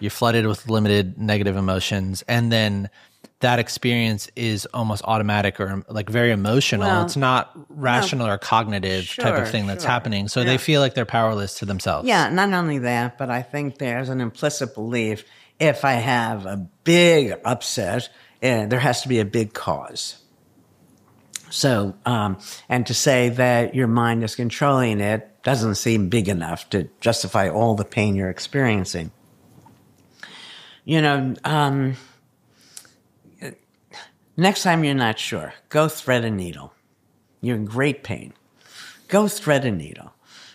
you're flooded with limited negative emotions, and then that experience is almost automatic or like very emotional. Well, it's not rational or cognitive type of thing that's happening. So they feel like they're powerless to themselves. Yeah, not only that, but I think there's an implicit belief if I have a big upset, there has to be a big cause. So, and to say that your mind is controlling it doesn't seem big enough to justify all the pain you're experiencing. Next time you're not sure, go thread a needle. You're in great pain. Go thread a needle.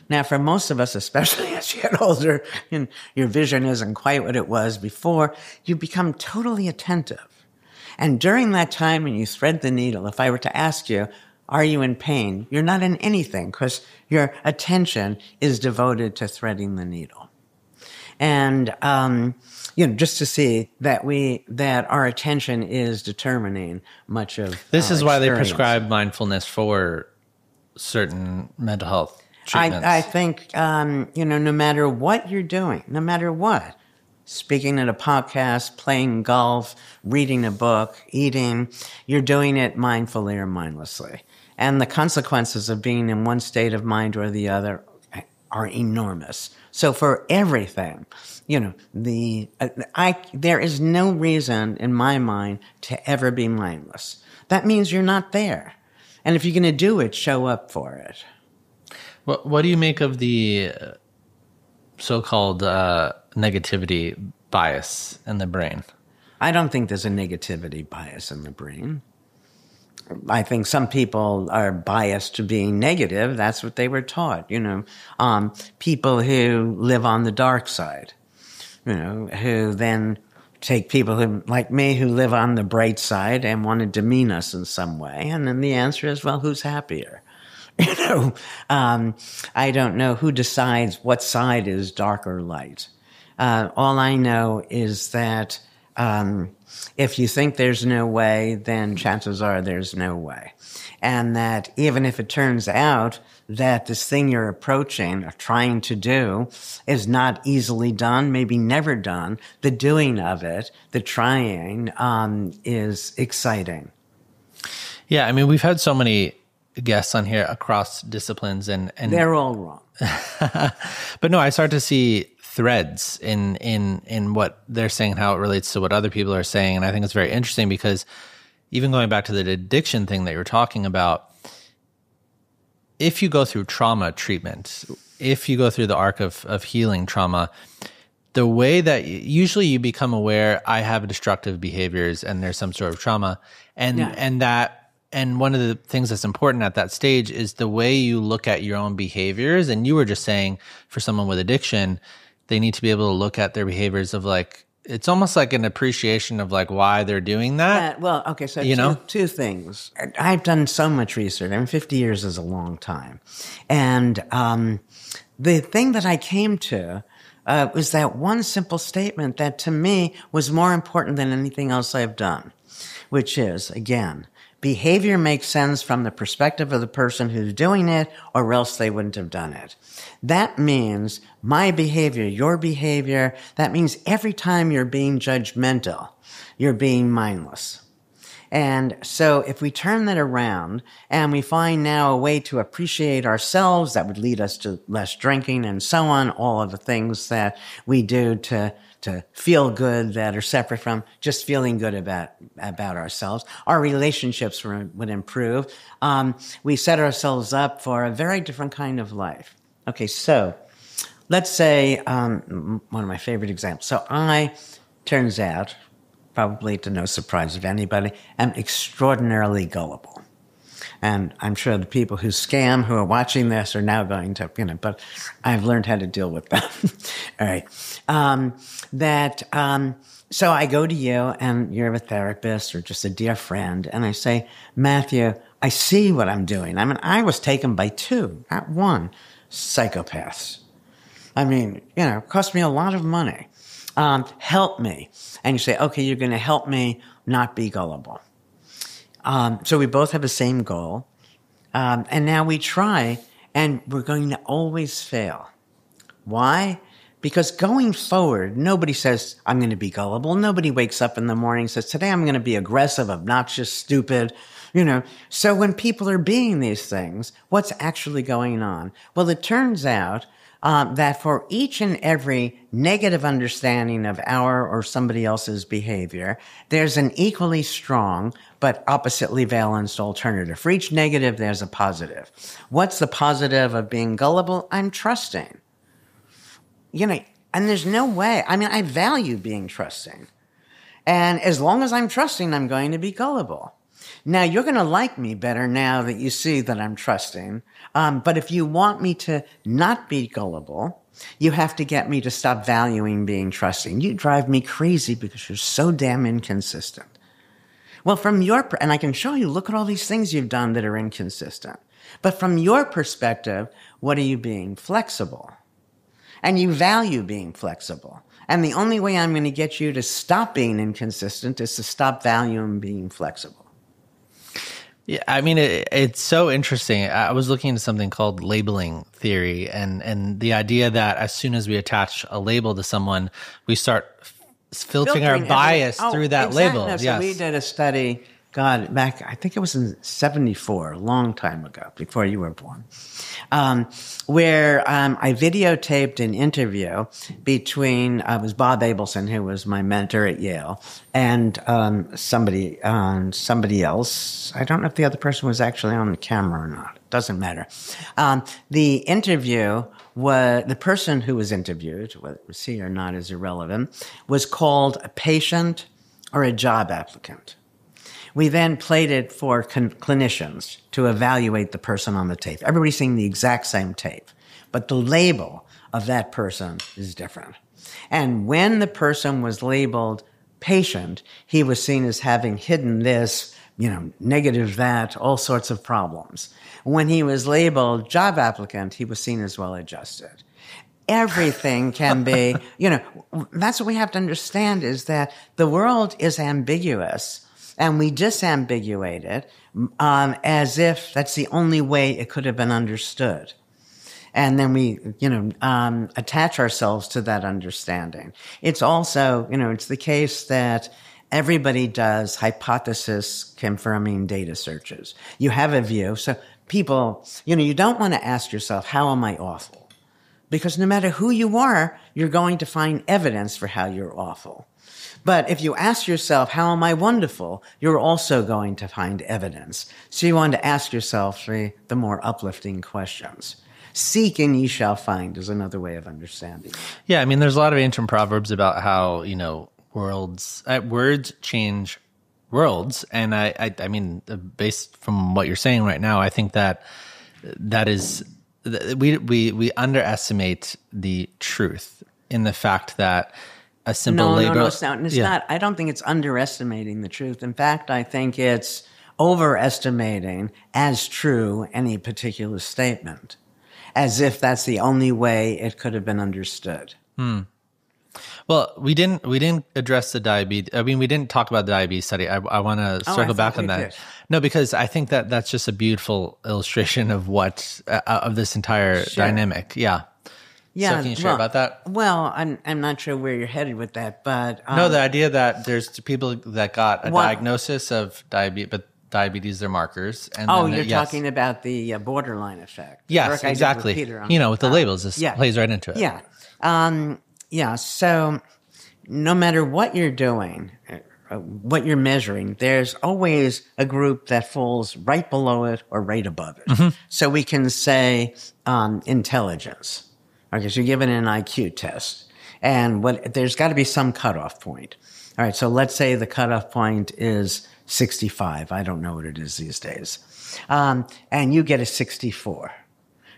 Now, for most of us, especially as you get older and your vision isn't quite what it was before, you become totally attentive. And during that time when you thread the needle, if I were to ask you, are you in pain? You're not in anything because your attention is devoted to threading the needle. And, just to see that our attention is determining much of this is why they prescribe mindfulness for certain mental health treatments. I think, no matter what you're doing, no matter what, speaking at a podcast, playing golf, reading a book, eating, you're doing it mindfully or mindlessly. And the consequences of being in one state of mind or the other are enormous. So for everything, there is no reason in my mind to ever be mindless. That means you're not there. And if you're going to do it, show up for it. What do you make of the so-called negativity bias in the brain? I don't think there's a negativity bias in the brain. I think some people are biased to being negative. That's what they were taught, people who live on the dark side, who then take people who, like me, who live on the bright side and want to demean us in some way. And then the answer is, well, who's happier? I don't know who decides what side is dark or light. All I know is that if you think there's no way, then chances are there's no way. And that even if it turns out that this thing you're approaching or trying to do is not easily done, maybe never done, the doing of it, the trying, is exciting. Yeah, I mean, we've had so many guests on here across disciplines, and they're all wrong. But no, I start to see threads in what they're saying and how it relates to what other people are saying. And I think it's very interesting because even going back to the addiction thing that you were talking about, if you go through trauma treatment, if you go through the arc of healing trauma, the way that usually you become aware, I have destructive behaviors and there's some sort of trauma. And one of the things that's important at that stage is the way you look at your own behaviors. And you were just saying for someone with addiction, they need to be able to look at their behaviors of like, it's almost like an appreciation of like why they're doing that. Well, okay, so two things. I've done so much research. I mean, 50 years is a long time. And the thing that I came to was that one simple statement that to me was more important than anything else I've done, which is, again, behavior makes sense from the perspective of the person who's doing it, or else they wouldn't have done it. That means my behavior, your behavior, that means every time you're being judgmental, you're being mindless. And so if we turn that around and we find now a way to appreciate ourselves, that would lead us to less drinking and so on, all of the things that we do to feel good that are separate from just feeling good about ourselves. Our relationships would improve. We set ourselves up for a very different kind of life. Okay, so let's say one of my favorite examples. So I, turns out, probably to no surprise of anybody, am extraordinarily gullible. And I'm sure the people who scam, who are watching this, are now going to, but I've learned how to deal with them. All right. So I go to you, and you're a therapist or just a dear friend, and I say, Matthew, I see what I'm doing. I mean, I was taken by two, not one, psychopaths. I mean, it cost me a lot of money. Help me. And you say, okay, you're going to help me not be gullible. So we both have the same goal. And now we try, and we're going to always fail. Why? Because going forward, nobody says, I'm going to be gullible. Nobody wakes up in the morning and says, today I'm going to be aggressive, obnoxious, stupid. So when people are being these things, what's actually going on? Well, it turns out that for each and every negative understanding of our or somebody else's behavior, there's an equally strong but oppositely valenced alternative. For each negative, there's a positive. What's the positive of being gullible? I'm trusting. And there's no way. I mean, I value being trusting. And as long as I'm trusting, I'm going to be gullible. Now, you're going to like me better now that you see that I'm trusting. But if you want me to not be gullible, you have to get me to stop valuing being trusting. You drive me crazy because you're so damn inconsistent. Well, and I can show you, look at all these things you've done that are inconsistent. But from your perspective, what are you being? Flexible. And you value being flexible. And the only way I'm going to get you to stop being inconsistent is to stop valuing being flexible. Yeah, I mean, it's so interesting. I was looking into something called labeling theory, and the idea that as soon as we attach a label to someone, we start filtering our bias through that label. No, so we did a study, back, I think it was in 1974, a long time ago, before you were born, where I videotaped an interview between, it was Bob Abelson, who was my mentor at Yale, and somebody else. I don't know if the other person was actually on the camera or not. It doesn't matter. The interview the person who was interviewed, whether it was he or not is irrelevant, was called a patient or a job applicant. We then played it for clinicians to evaluate the person on the tape. Everybody's seeing the exact same tape, but the label of that person is different. And when the person was labeled patient, he was seen as having hidden this, negative that, all sorts of problems. When he was labeled job applicant, he was seen as well-adjusted. Everything can be, that's what we have to understand, is that the world is ambiguous, and we disambiguate it as if that's the only way it could have been understood. And then we, attach ourselves to that understanding. It's also, it's the case that everybody does hypothesis-confirming data searches. You have a view. So people, you don't want to ask yourself, how am I awful? Because no matter who you are, you're going to find evidence for how you're awful. But if you ask yourself, how am I wonderful? You're also going to find evidence. So you want to ask yourself the more uplifting questions. Seek and ye shall find is another way of understanding. Yeah, I mean, there's a lot of ancient proverbs about how, words change worlds. And I mean, based from what you're saying right now, I think that is, we underestimate the truth in the fact that a simple label. No, it's not. I don't think it's underestimating the truth. In fact, I think it's overestimating as true any particular statement, as if that's the only way it could have been understood. Well, we didn't address the diabetes. I mean, we didn't talk about the diabetes study. I want to circle back on that. No, because I think that that's just a beautiful illustration of what of this entire dynamic. Yeah. Yeah. So can you share about that? Well, I'm not sure where you're headed with that, but no, the idea that there's people that got a diagnosis of diabetes, but diabetes are markers. And you're talking about the borderline effect. Yes, exactly. With the labels, this plays right into it. Yeah. So no matter what you're doing, what you're measuring, there's always a group that falls right below it or right above it. Mm-hmm. So we can say intelligence. Okay, so you're given an IQ test, and there's got to be some cutoff point. All right, so let's say the cutoff point is 65. I don't know what it is these days. And you get a 64.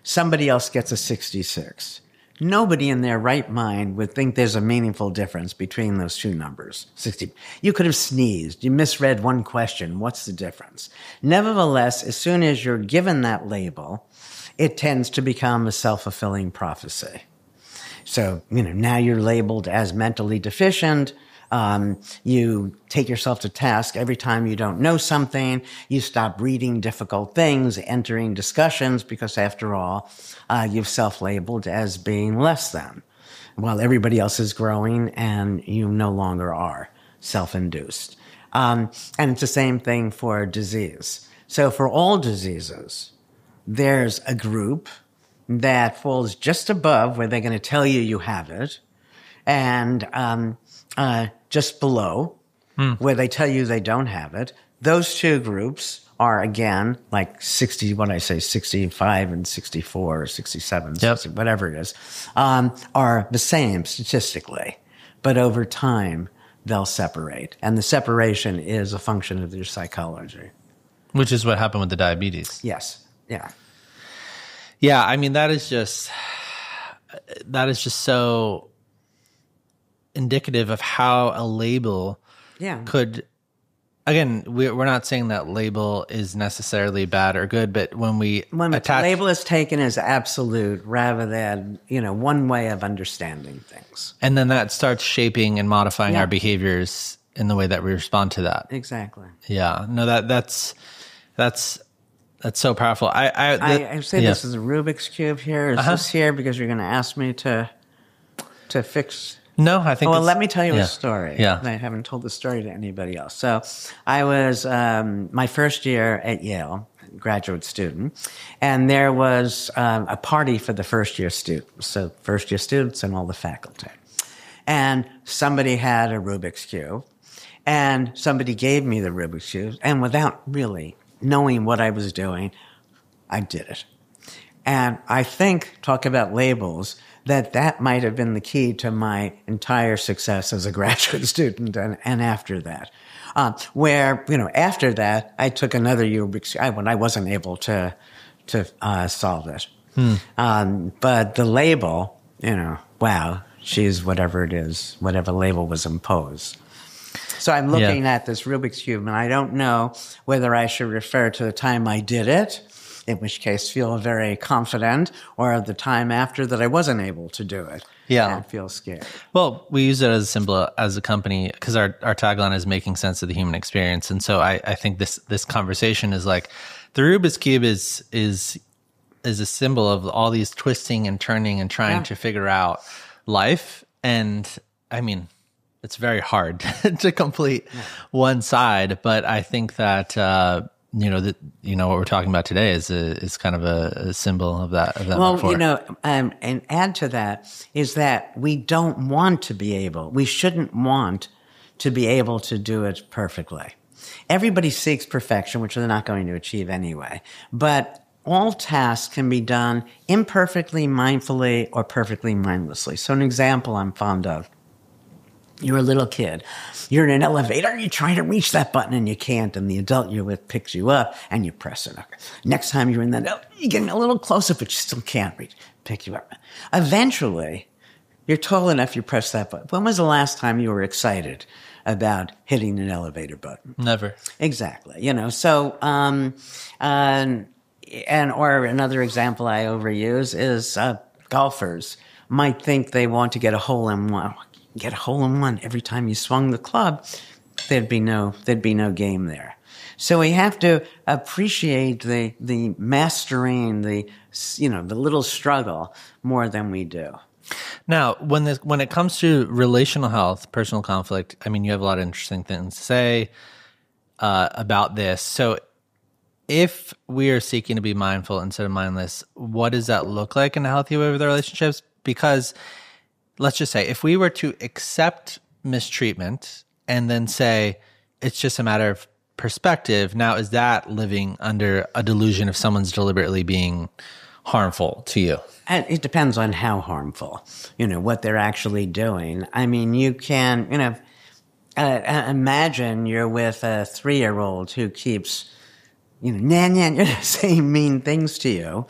Somebody else gets a 66. Nobody in their right mind would think there's a meaningful difference between those two numbers. 60. You could have sneezed. You misread one question. What's the difference? Nevertheless, as soon as you're given that label, it tends to become a self-fulfilling prophecy. So, now you're labeled as mentally deficient. You take yourself to task every time you don't know something. You stop reading difficult things, entering discussions, because after all, you've self-labeled as being less than, while everybody else is growing and you no longer are self-induced. And it's the same thing for disease. So for all diseases, there's a group that falls just above where they're going to tell you you have it, and just below where they tell you they don't have it. Those two groups are, again, like 65 and 64 or 67, 60, whatever it is, are the same statistically. But over time, they'll separate. And the separation is a function of their psychology. Which is what happened with the diabetes. Yes. Yeah. Yeah, I mean, that is just so indicative of how a label could, again, we're not saying that label is necessarily bad or good, but when the label is taken as absolute rather than, one way of understanding things. And then that starts shaping and modifying our behaviors in the way that we respond to that. Exactly. Yeah. No, that's so powerful. I say this is a Rubik's Cube here. Is this here because you're going to ask me to fix? No, I think. Well, let me tell you a story. Yeah. I haven't told the story to anybody else. So I was my first year at Yale, graduate student, and there was a party for the first year students. So first year students and all the faculty. And somebody had a Rubik's Cube, and somebody gave me the Rubik's Cube, and without really knowing what I was doing, I did it. And I think, talk about labels, that might have been the key to my entire success as a graduate student and after that. Where, after that, I took another Rubik's Cube when I wasn't able to solve it. But the label, wow, she's whatever it is, whatever label was imposed. So I'm looking at this Rubik's Cube, and I don't know whether I should refer to the time I did it, in which case feel very confident, or the time after that I wasn't able to do it and feel scared. Well, we use it as a symbol as a company because our tagline is making sense of the human experience. And so I think this conversation is like the Rubik's Cube is a symbol of all these twisting and turning and trying to figure out life. And I mean, it's very hard to complete one side, but I think that what we're talking about today is kind of a symbol of that. Well, metaphor. And add to that is that we shouldn't want to be able to do it perfectly. Everybody seeks perfection, which they're not going to achieve anyway. But all tasks can be done imperfectly, mindfully, or perfectly mindlessly. So an example I'm fond of. You're a little kid. You're in an elevator. You're trying to reach that button and you can't. And the adult you're with picks you up and you press it. Next time you're in that elevator, you're getting a little closer, but you still can't reach. Pick you up. Eventually, you're tall enough. You press that button. When was the last time you were excited about hitting an elevator button? Never. Exactly. So or another example I overuse is golfers might think they want to get a hole in one. Get a hole in one every time you swung the club, there'd be no game there. So we have to appreciate the mastering, the little struggle more than we do. Now, when it comes to relational health, personal conflict, I mean, you have a lot of interesting things to say about this. So if we are seeking to be mindful instead of mindless, what does that look like in a healthy way with our relationships? Because let's just say if we were to accept mistreatment and then say it's just a matter of perspective, now is that living under a delusion of someone's deliberately being harmful to you? And it depends on how harmful, what they're actually doing. I mean, you can, imagine you're with a 3-year-old who keeps, saying mean things to you.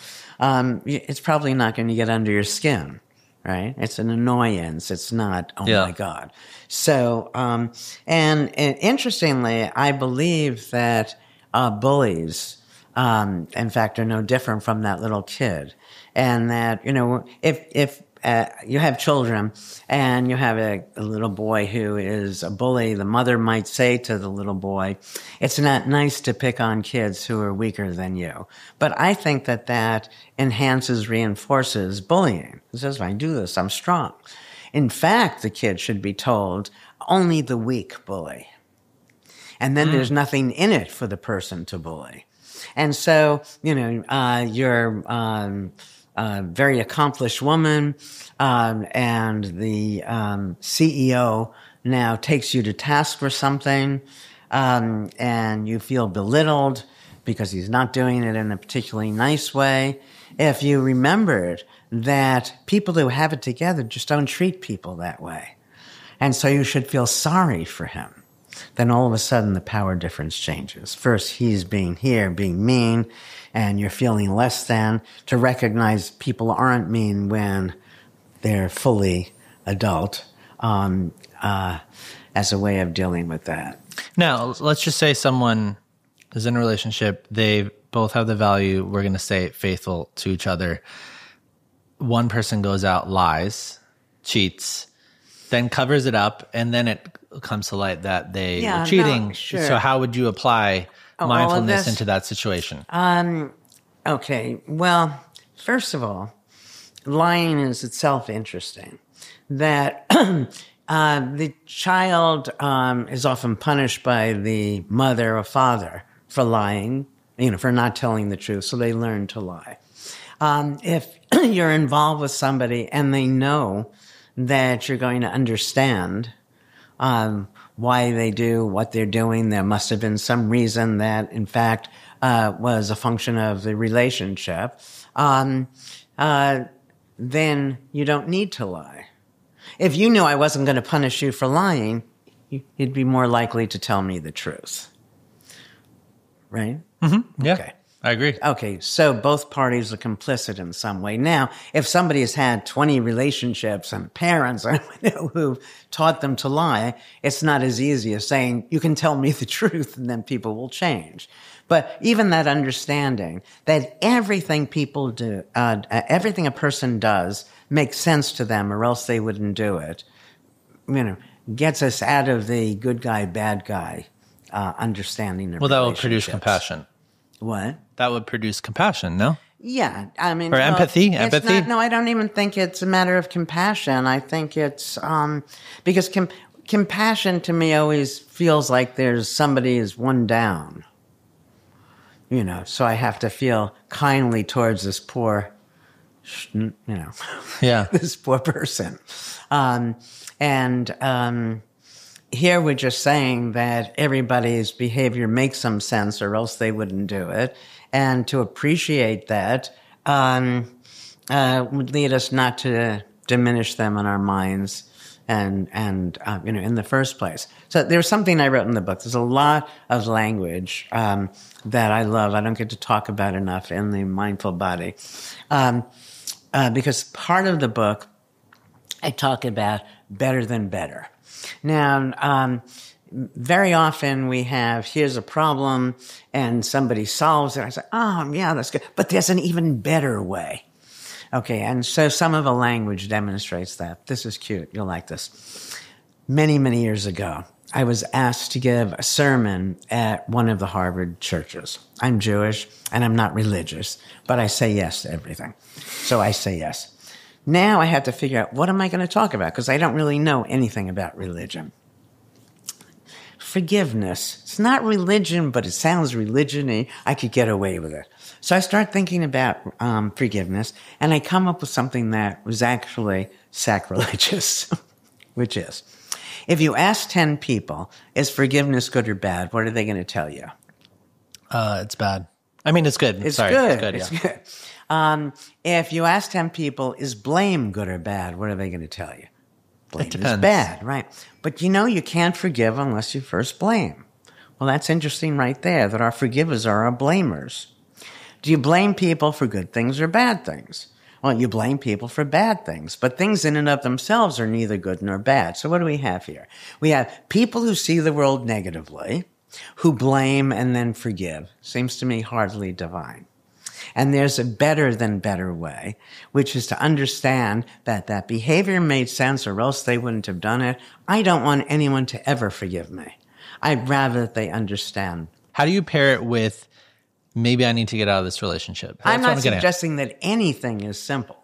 It's probably not going to get under your skin. Right? It's an annoyance. It's not, my God. So, and interestingly, I believe that bullies, in fact, are no different from that little kid. And that, if you have children and you have a little boy who is a bully, the mother might say to the little boy, it's not nice to pick on kids who are weaker than you. But I think that reinforces bullying. It says, if I do this, I'm strong. In fact, the kid should be told, only the weak bully. And then there's nothing in it for the person to bully. And so, you're a very accomplished woman, and the CEO now takes you to task for something, and you feel belittled because he's not doing it in a particularly nice way. If you remembered that people who have it together just don't treat people that way, and so you should feel sorry for him, then all of a sudden the power difference changes. First, he's being mean, and you're feeling less than, to recognize people aren't mean when they're fully adult, as a way of dealing with that. Now, let's just say someone is in a relationship. They both have the value, we're going to say, faithful to each other. One person goes out, lies, cheats, then covers it up, and then it comes to light that they were cheating. No, sure. So how would you apply mindfulness into that situation? Okay. Well, first of all, lying is itself interesting. That the child is often punished by the mother or father for lying, for not telling the truth, so they learn to lie. If you're involved with somebody and they know that you're going to understand why they do what they're doing, there must have been some reason that, in fact, was a function of the relationship, then you don't need to lie. If you knew I wasn't going to punish you for lying, you'd be more likely to tell me the truth. Right? Mm-hmm. Yeah. Okay. I agree. Okay, so both parties are complicit in some way. Now, if somebody has had 20 relationships and parents who've taught them to lie, it's not as easy as saying, you can tell me the truth and then people will change. But even that understanding that everything people do, everything a person does makes sense to them or else they wouldn't do it, gets us out of the good guy, bad guy understanding of relationships. Well, that would produce compassion. What? That would produce compassion, no? Yeah, I mean, or empathy. No, I don't even think it's a matter of compassion. I think it's because compassion to me always feels like there's somebody is one down. So I have to feel kindly towards this poor, this poor person. Here we're just saying that everybody's behavior makes some sense or else they wouldn't do it. And to appreciate that would lead us not to diminish them in our minds and in the first place. So there's something I wrote in the book. There's a lot of language that I love. I don't get to talk about enough in the Mindful Body. Because part of the book, I talk about better than better. Now, very often we have, here's a problem, and somebody solves it. I say, oh, yeah, that's good. But there's an even better way. Okay, and so some of the language demonstrates that. This is cute. You'll like this. Many, many years ago, I was asked to give a sermon at one of the Harvard churches. I'm Jewish, and I'm not religious, but I say yes to everything. So I say yes. Now I have to figure out, what am I going to talk about? Because I don't really know anything about religion. Forgiveness. It's not religion, but it sounds religion-y. I could get away with it. So I start thinking about forgiveness, and I come up with something that was actually sacrilegious, which is, if you ask 10 people, is forgiveness good or bad, what are they going to tell you? It's bad. I mean, it's good. It's Sorry. good. It's It's good, good. If you ask 10 people, is blame good or bad, what are they going to tell you? Blame is bad, right? But you can't forgive unless you first blame. Well, that's interesting right there, that our forgivers are our blamers. Do you blame people for good things or bad things? Well, you blame people for bad things, but things in and of themselves are neither good nor bad. So what do we have here? We have people who see the world negatively, who blame and then forgive. Seems to me hardly divine. And there's a better than better way, which is to understand that that behavior made sense or else they wouldn't have done it. I don't want anyone to ever forgive me. I'd rather that they understand. How do you pair it with, maybe I need to get out of this relationship? I'm not suggesting that anything is simple.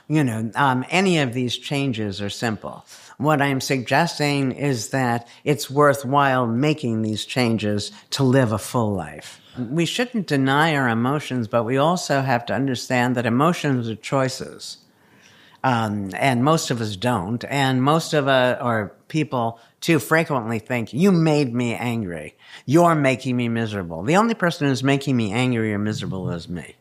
Any of these changes are simple. What I'm suggesting is that it's worthwhile making these changes to live a full life. We shouldn't deny our emotions, but we also have to understand that emotions are choices. And most of us don't. And most of us, or people too frequently think, you made me angry. You're making me miserable. The only person who's making me angry or miserable is me.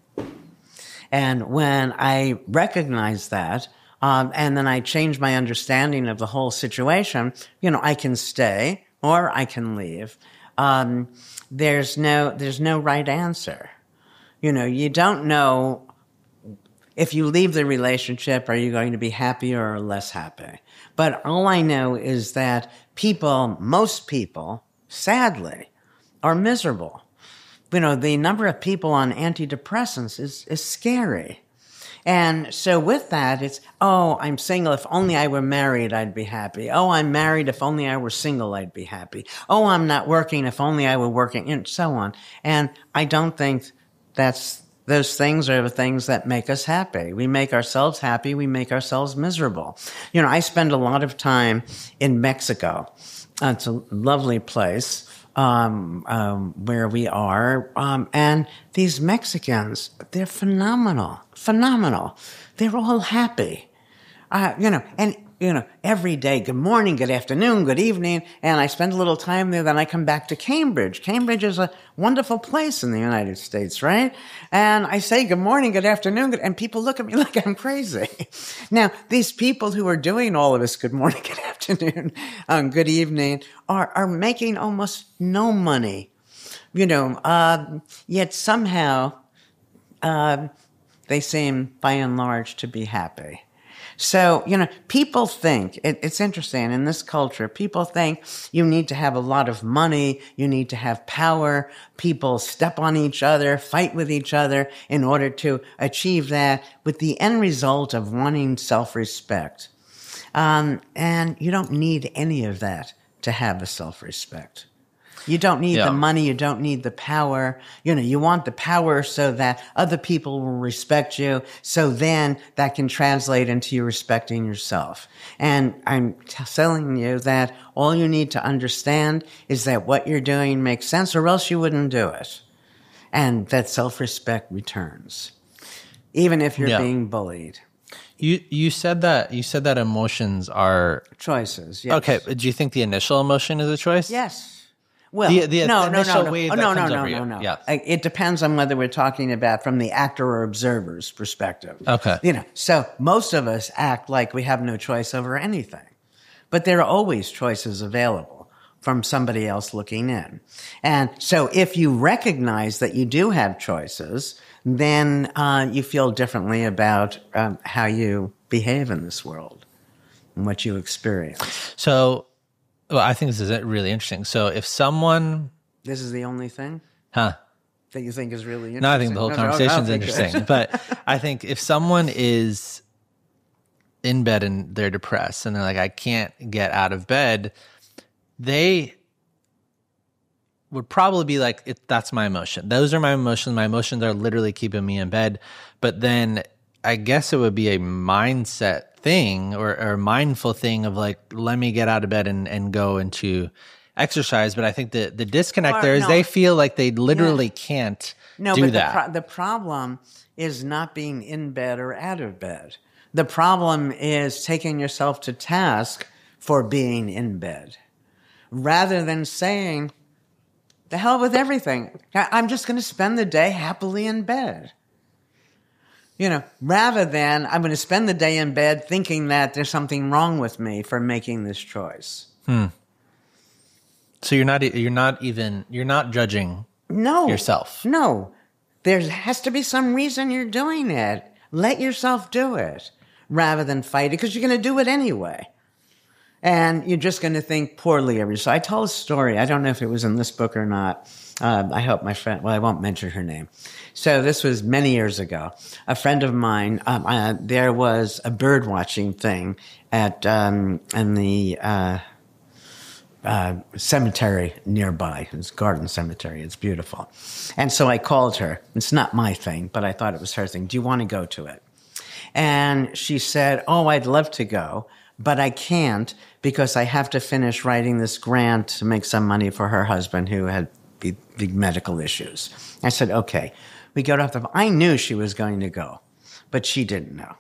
And when I recognize that, and then I change my understanding of the whole situation, I can stay or I can leave. There's no right answer. You don't know if you leave the relationship, are you going to be happier or less happy? But all I know is that most people, sadly, are miserable. The number of people on antidepressants is scary. And so with that, it's, I'm single. If only I were married, I'd be happy. I'm married. If only I were single, I'd be happy. I'm not working. If only I were working, and so on. And I don't think those things are the things that make us happy. We make ourselves happy. We make ourselves miserable. I spend a lot of time in Mexico. It's a lovely place. Where we are, and these Mexicans, they're phenomenal. They're all happy, every day, good morning, good afternoon, good evening, and I spend a little time there, then I come back to Cambridge. Cambridge is a wonderful place in the United States, right? And I say good morning, good afternoon, and people look at me like I'm crazy. Now, these people who are doing all of this good morning, good afternoon, good evening, are making almost no money Yet somehow they seem, by and large, to be happy. So, people think, it's interesting, in this culture, people think you need to have a lot of money, you need to have power, people step on each other, fight with each other in order to achieve that, with the end result of wanting self-respect. And you don't need any of that to have a self-respect. You don't need the money. You don't need the power. You want the power so that other people will respect you. So then that can translate into you respecting yourself. And I'm telling you that all you need to understand is that what you're doing makes sense, or else you wouldn't do it. And that self-respect returns, even if you're being bullied. You said that emotions are choices. Yes. Okay. Do you think the initial emotion is a choice? Yes. Well, no. Yeah. It depends on whether we're talking about from the actor or observer's perspective. Okay. So most of us act like we have no choice over anything, but there are always choices available from somebody else looking in. And so if you recognize that you do have choices, then you feel differently about how you behave in this world and what you experience. So, I think this is really interesting. So if someone... This is the only thing? That you think is really interesting? No, I think the whole conversation is interesting. But I think if someone is in bed and they're depressed and they're like, I can't get out of bed, they would probably be like, that's my emotion. Those are my emotions. My emotions are literally keeping me in bed. But then I guess it would be a mindset thing or a mindful thing of like, let me get out of bed and go into exercise. But I think the disconnect there is they feel like they literally can't do that. The problem is not being in bed or out of bed. The problem is taking yourself to task for being in bed rather than saying, the hell with everything. I'm just going to spend the day happily in bed. Rather than I'm going to spend the day in bed thinking that there's something wrong with me for making this choice. So you're not judging yourself. No. There has to be some reason you're doing it. Let yourself do it rather than fight it, because you're going to do it anyway. And you're just going to think poorly of yourself. I told a story. I don't know if it was in this book or not. I hope my friend, I won't mention her name. So this was many years ago. A friend of mine, there was a bird watching thing in the cemetery nearby. It's Garden Cemetery. It's beautiful. And so I called her. It's not my thing, but I thought it was her thing. Do you want to go to it? And she said, I'd love to go, but I can't because I have to finish writing this grant to make some money for her husband who had big medical issues. I said, okay. We got off the phone. I knew she was going to go, but she didn't know.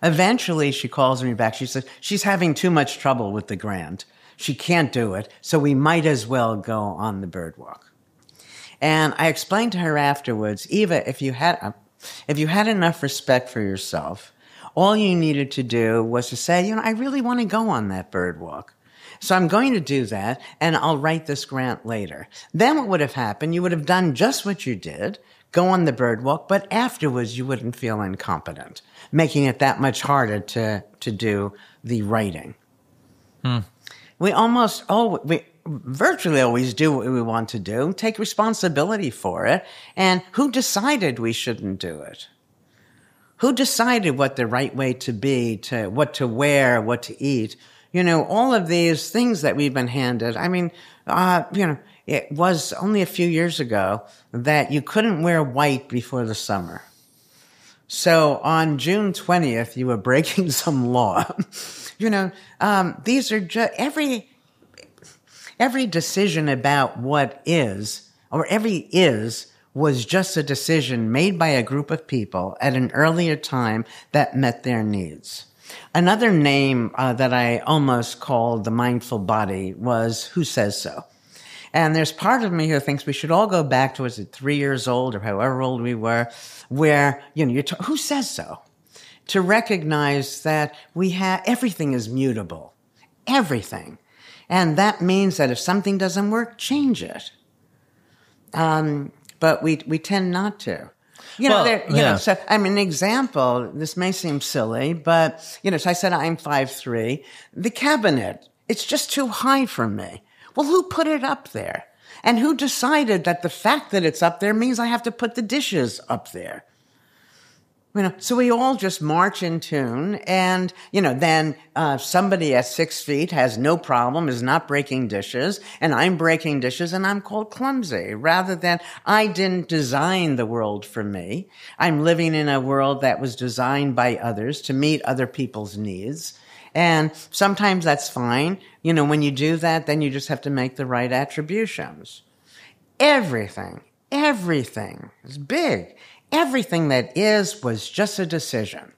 Eventually, she calls me back. She says, she's having too much trouble with the grant. She can't do it, so we might as well go on the bird walk. And I explained to her afterwards, Eva, if you had enough respect for yourself, all you needed to do was to say, I really want to go on that bird walk. So I'm going to do that, and I'll write this grant later. Then what would have happened? You would have done just what you did, go on the bird walk, but afterwards you wouldn't feel incompetent, making it that much harder to do the writing. We virtually always do what we want to do, take responsibility for it, and who decided we shouldn't do it? Who decided what the right way to be, what to wear, what to eat? All of these things that we've been handed. I mean, it was only a few years ago that you couldn't wear white before the summer. So on June 20th, you were breaking some law. These are just every decision about what is, or every is, was just a decision made by a group of people at an earlier time that met their needs. Another name that I almost called the mindful body was Who Says So? And there's part of me who thinks we should all go back to, 3 years old or however old we were, where, who says so? To recognize that everything is mutable. Everything. And that means that if something doesn't work, change it. but we tend not to. So I mean, an example, this may seem silly, but, so I said I'm 5'3". The cabinet, it's just too high for me. Well, who put it up there? And who decided that the fact that it's up there means I have to put the dishes up there? So we all just march in tune, and, then somebody at 6 feet has no problem, is not breaking dishes, and I'm breaking dishes, and I'm called clumsy, rather than I didn't design the world for me. I'm living in a world that was designed by others to meet other people's needs. And sometimes that's fine. When you do that, then you just have to make the right attributions. Everything is big. Everything that was just a decision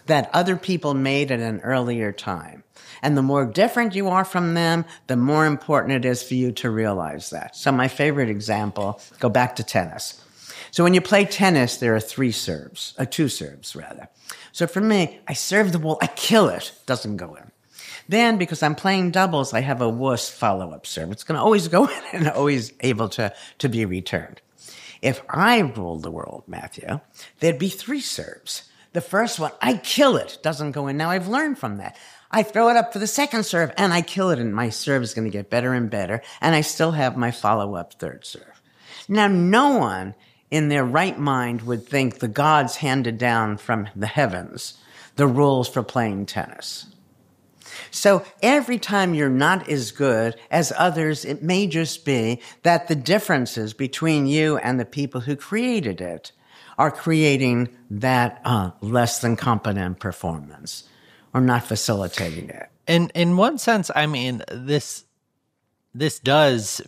that other people made at an earlier time. And the more different you are from them, the more important it is for you to realize that. So my favorite example, go back to tennis. So when you play tennis, there are two serves. So for me, I serve the ball, I kill it, doesn't go in. Then, because I'm playing doubles, I have a wuss follow-up serve. It's going to always go in and always able to be returned. If I ruled the world, Matthew, there'd be 3 serves. The first one, I kill it, doesn't go in. Now I've learned from that. I throw it up for the second serve, and I kill it, and my serve is going to get better and better, and I still have my follow-up third serve. Now, no one in their right mind would think the gods handed down from the heavens the rules for playing tennis. So every time you're not as good as others, it may just be that the differences between you and the people who created it are creating that less than competent performance or not facilitating it. In one sense, I mean, this does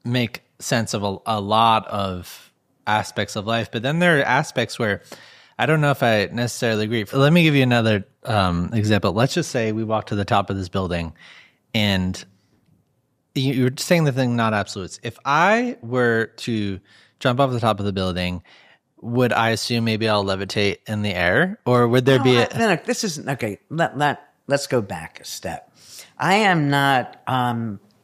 make sense of a lot of aspects of life, but then there are aspects where I don't know if I necessarily agree. Let me give you another example. Let's just say we walk to the top of this building, and you're saying the thing, not absolutes. If I were to jump off the top of the building, would I assume maybe I'll levitate in the air, or would there be this isn't okay. Let's go back a step. I am not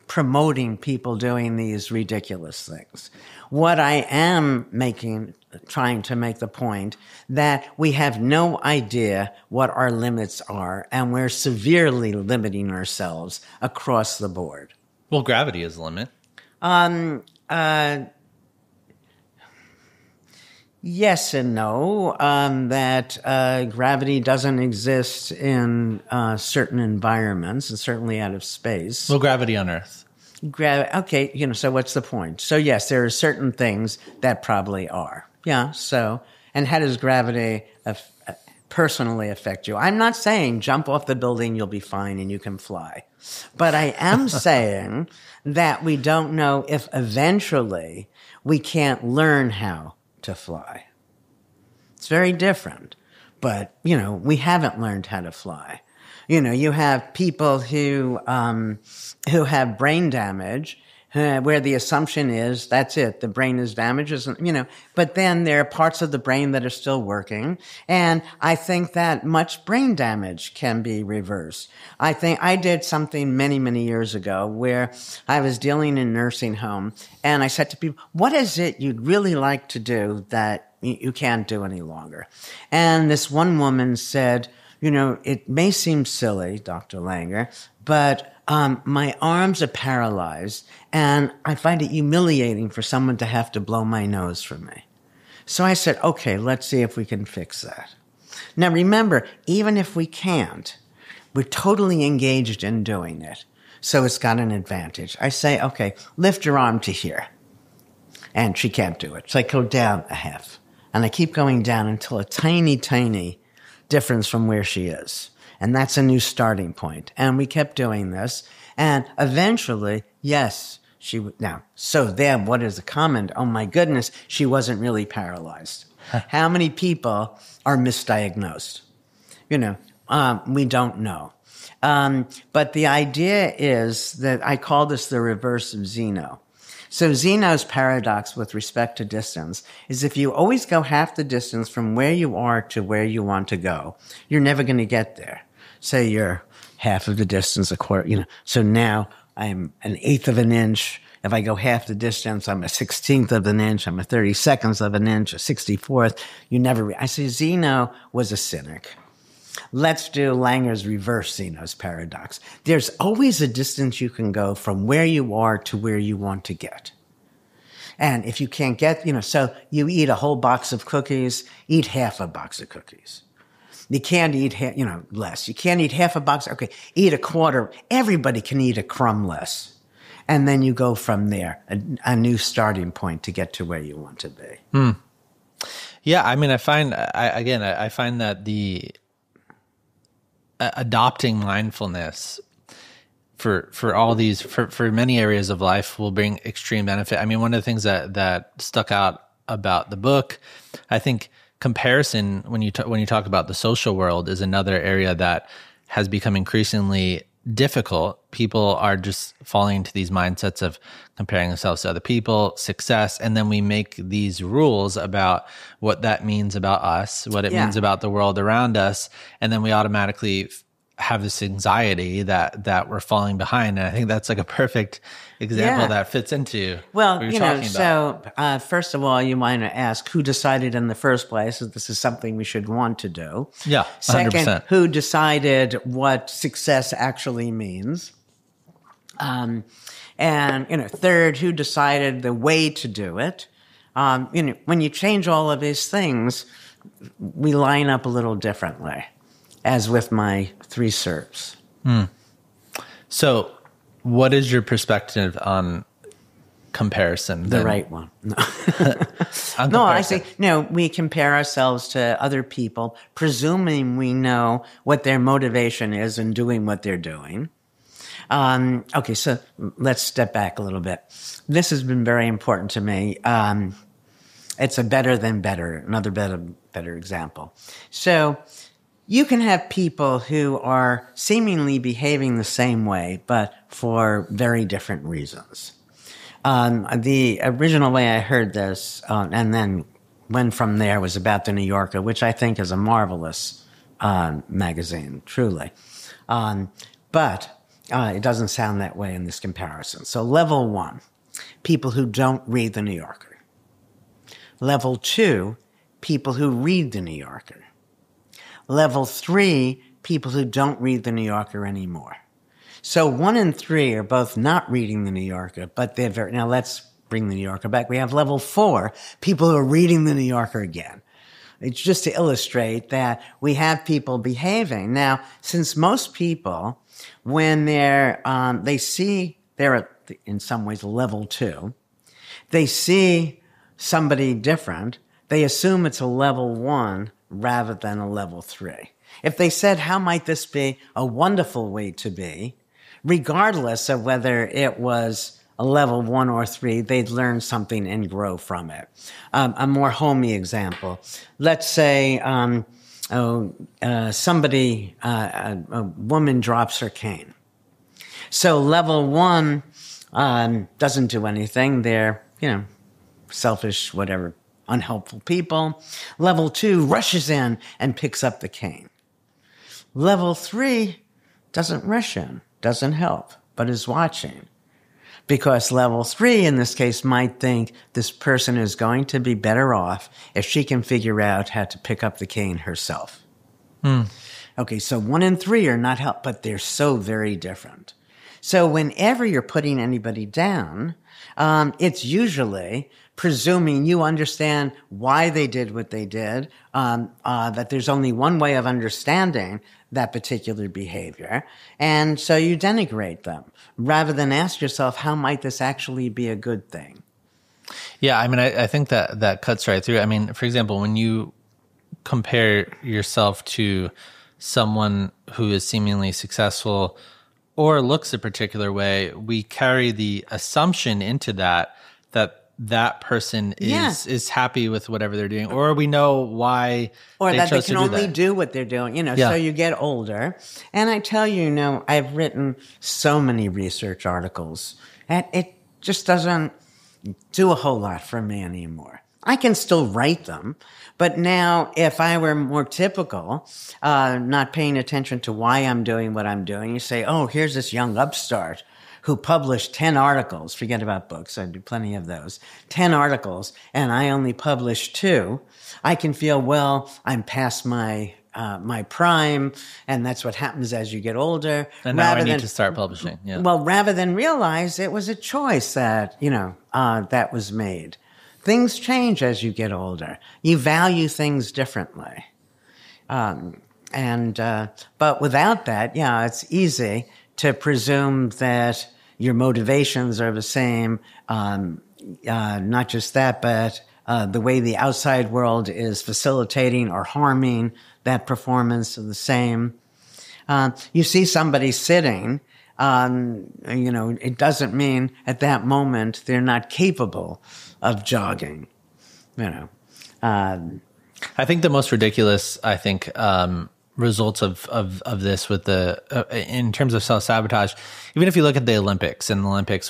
promoting people doing these ridiculous things. What I am trying to make the point that we have no idea what our limits are, and we're severely limiting ourselves across the board. Well, gravity is a limit. Yes and no. That gravity doesn't exist in certain environments, and certainly out of space. Well, gravity on Earth. Okay, so what's the point? So yes, there are certain things that probably are. Yeah, so, and how does gravity personally affect you? I'm not saying jump off the building, you'll be fine and you can fly. But I am saying that we don't know if eventually we can't learn how to fly. It's very different. But, we haven't learned how to fly. You have people who have brain damage, where the assumption is that's it, the brain is damaged, but then there are parts of the brain that are still working. And I think that much brain damage can be reversed. I think I did something many, many years ago where I was dealing in a nursing home, and I said to people, what is it you'd really like to do that you can't do any longer? And this one woman said, it may seem silly, Dr. Langer, but my arms are paralyzed, and I find it humiliating for someone to have to blow my nose for me. So I said, okay, let's see if we can fix that. Now remember, even if we can't, we're totally engaged in doing it. So it's got an advantage. I say, okay, lift your arm to here. And she can't do it. So I go down a half. And I keep going down until a tiny, tiny difference from where she is. And that's a new starting point. And we kept doing this. And eventually, yes, she would. Now, so then what is the comment? Oh my goodness, she wasn't really paralyzed. How many people are misdiagnosed? We don't know. But the idea is that I call this the reverse of Zeno. So Zeno's paradox with respect to distance is if you always go half the distance from where you are to where you want to go, you're never going to get there. Say you're half of the distance, a quarter, so now I'm an eighth of an inch If I go half the distance, I'm a 16th of an inch, I'm a 32nd of an inch, a 64th. I say Zeno was a cynic. Let's do Langer's reverse Zeno's paradox. There's always a distance you can go from where you are to where you want to get. And if you can't get, so you eat a whole box of cookies, eat half a box of cookies. You can't eat, less. You can't eat half a box. Okay, eat a quarter. Everybody can eat a crumb less. And then you go from there, a new starting point to get to where you want to be. Yeah, I mean, I find that the adopting mindfulness for all these, for many areas of life will bring extreme benefit. I mean, one of the things that stuck out about the book, I think comparison, when you talk about the social world, is another area that has become increasingly difficult. People are just falling into these mindsets of comparing themselves to other people, success, and then we make these rules about what that means about us, what it means about the world around us, and then we automatically have this anxiety that we're falling behind. And I think that's like a perfect example that fits into what you're talking about. So first of all, you might ask who decided in the first place that this is something we should want to do. Yeah, 100%. Second, who decided what success actually means. And third, who decided the way to do it. When you change all of these things, we line up a little differently, as with my 3 SERPs. So what is your perspective on comparison? The right one. No. I say, we compare ourselves to other people, presuming we know what their motivation is in doing what they're doing. Okay, so let's step back a little bit. This has been very important to me. It's a another better example. So you can have people who are seemingly behaving the same way, but for very different reasons. The original way I heard this, and then went from there, was about the New Yorker, which I think is a marvelous magazine, truly. But it doesn't sound that way in this comparison. So level 1, people who don't read the New Yorker. Level 2, people who read the New Yorker. Level 3, people who don't read the New Yorker anymore. So 1 and 3 are both not reading the New Yorker, but they're now let's bring the New Yorker back. We have level 4, people who are reading the New Yorker again. It's just to illustrate that we have people behaving. Now, since most people, when they're at, in some ways, level 2, they see somebody different, they assume it's a level 1 rather than a level 3. If they said, how might this be a wonderful way to be, regardless of whether it was a level 1 or 3, they'd learn something and grow from it. A more homey example. Let's say a woman drops her cane. So level 1 doesn't do anything. They're, selfish, whatever, unhelpful people. Level 2 rushes in and picks up the cane. Level 3 doesn't rush in, doesn't help, but is watching. Because level 3, in this case, might think this person is going to be better off if she can figure out how to pick up the cane herself. Okay, so 1 and 3 are not help, but they're so very different. So whenever you're putting anybody down, it's usually presuming you understand why they did what they did, that there's only one way of understanding that particular behavior, and so you denigrate them, rather than ask yourself, how might this actually be a good thing? Yeah, I mean, I think that cuts right through. I mean, for example, when you compare yourself to someone who is seemingly successful or looks a particular way, we carry the assumption into that person is happy with whatever they're doing, or we know why or they that they chose can to do only that. do what they're doing. So you get older, and I tell you, I've written so many research articles, and it just doesn't do a whole lot for me anymore. I can still write them, but now if I were more typical, not paying attention to why I'm doing what I'm doing, you say, oh, here's this young upstart who published 10 articles, forget about books, I do plenty of those, 10 articles, and I only published 2, I can feel, well, I'm past my prime, and that's what happens as you get older. And now I need to start publishing. Yeah. Well, rather than realize it was a choice that, that was made. Things change as you get older. You value things differently. But without that, it's easy to presume that your motivations are the same. Not just that, but the way the outside world is facilitating or harming that performance are the same. You see somebody sitting, it doesn't mean at that moment they're not capable of jogging, I think the most ridiculous, results of this with in terms of self-sabotage, even if you look at the Olympics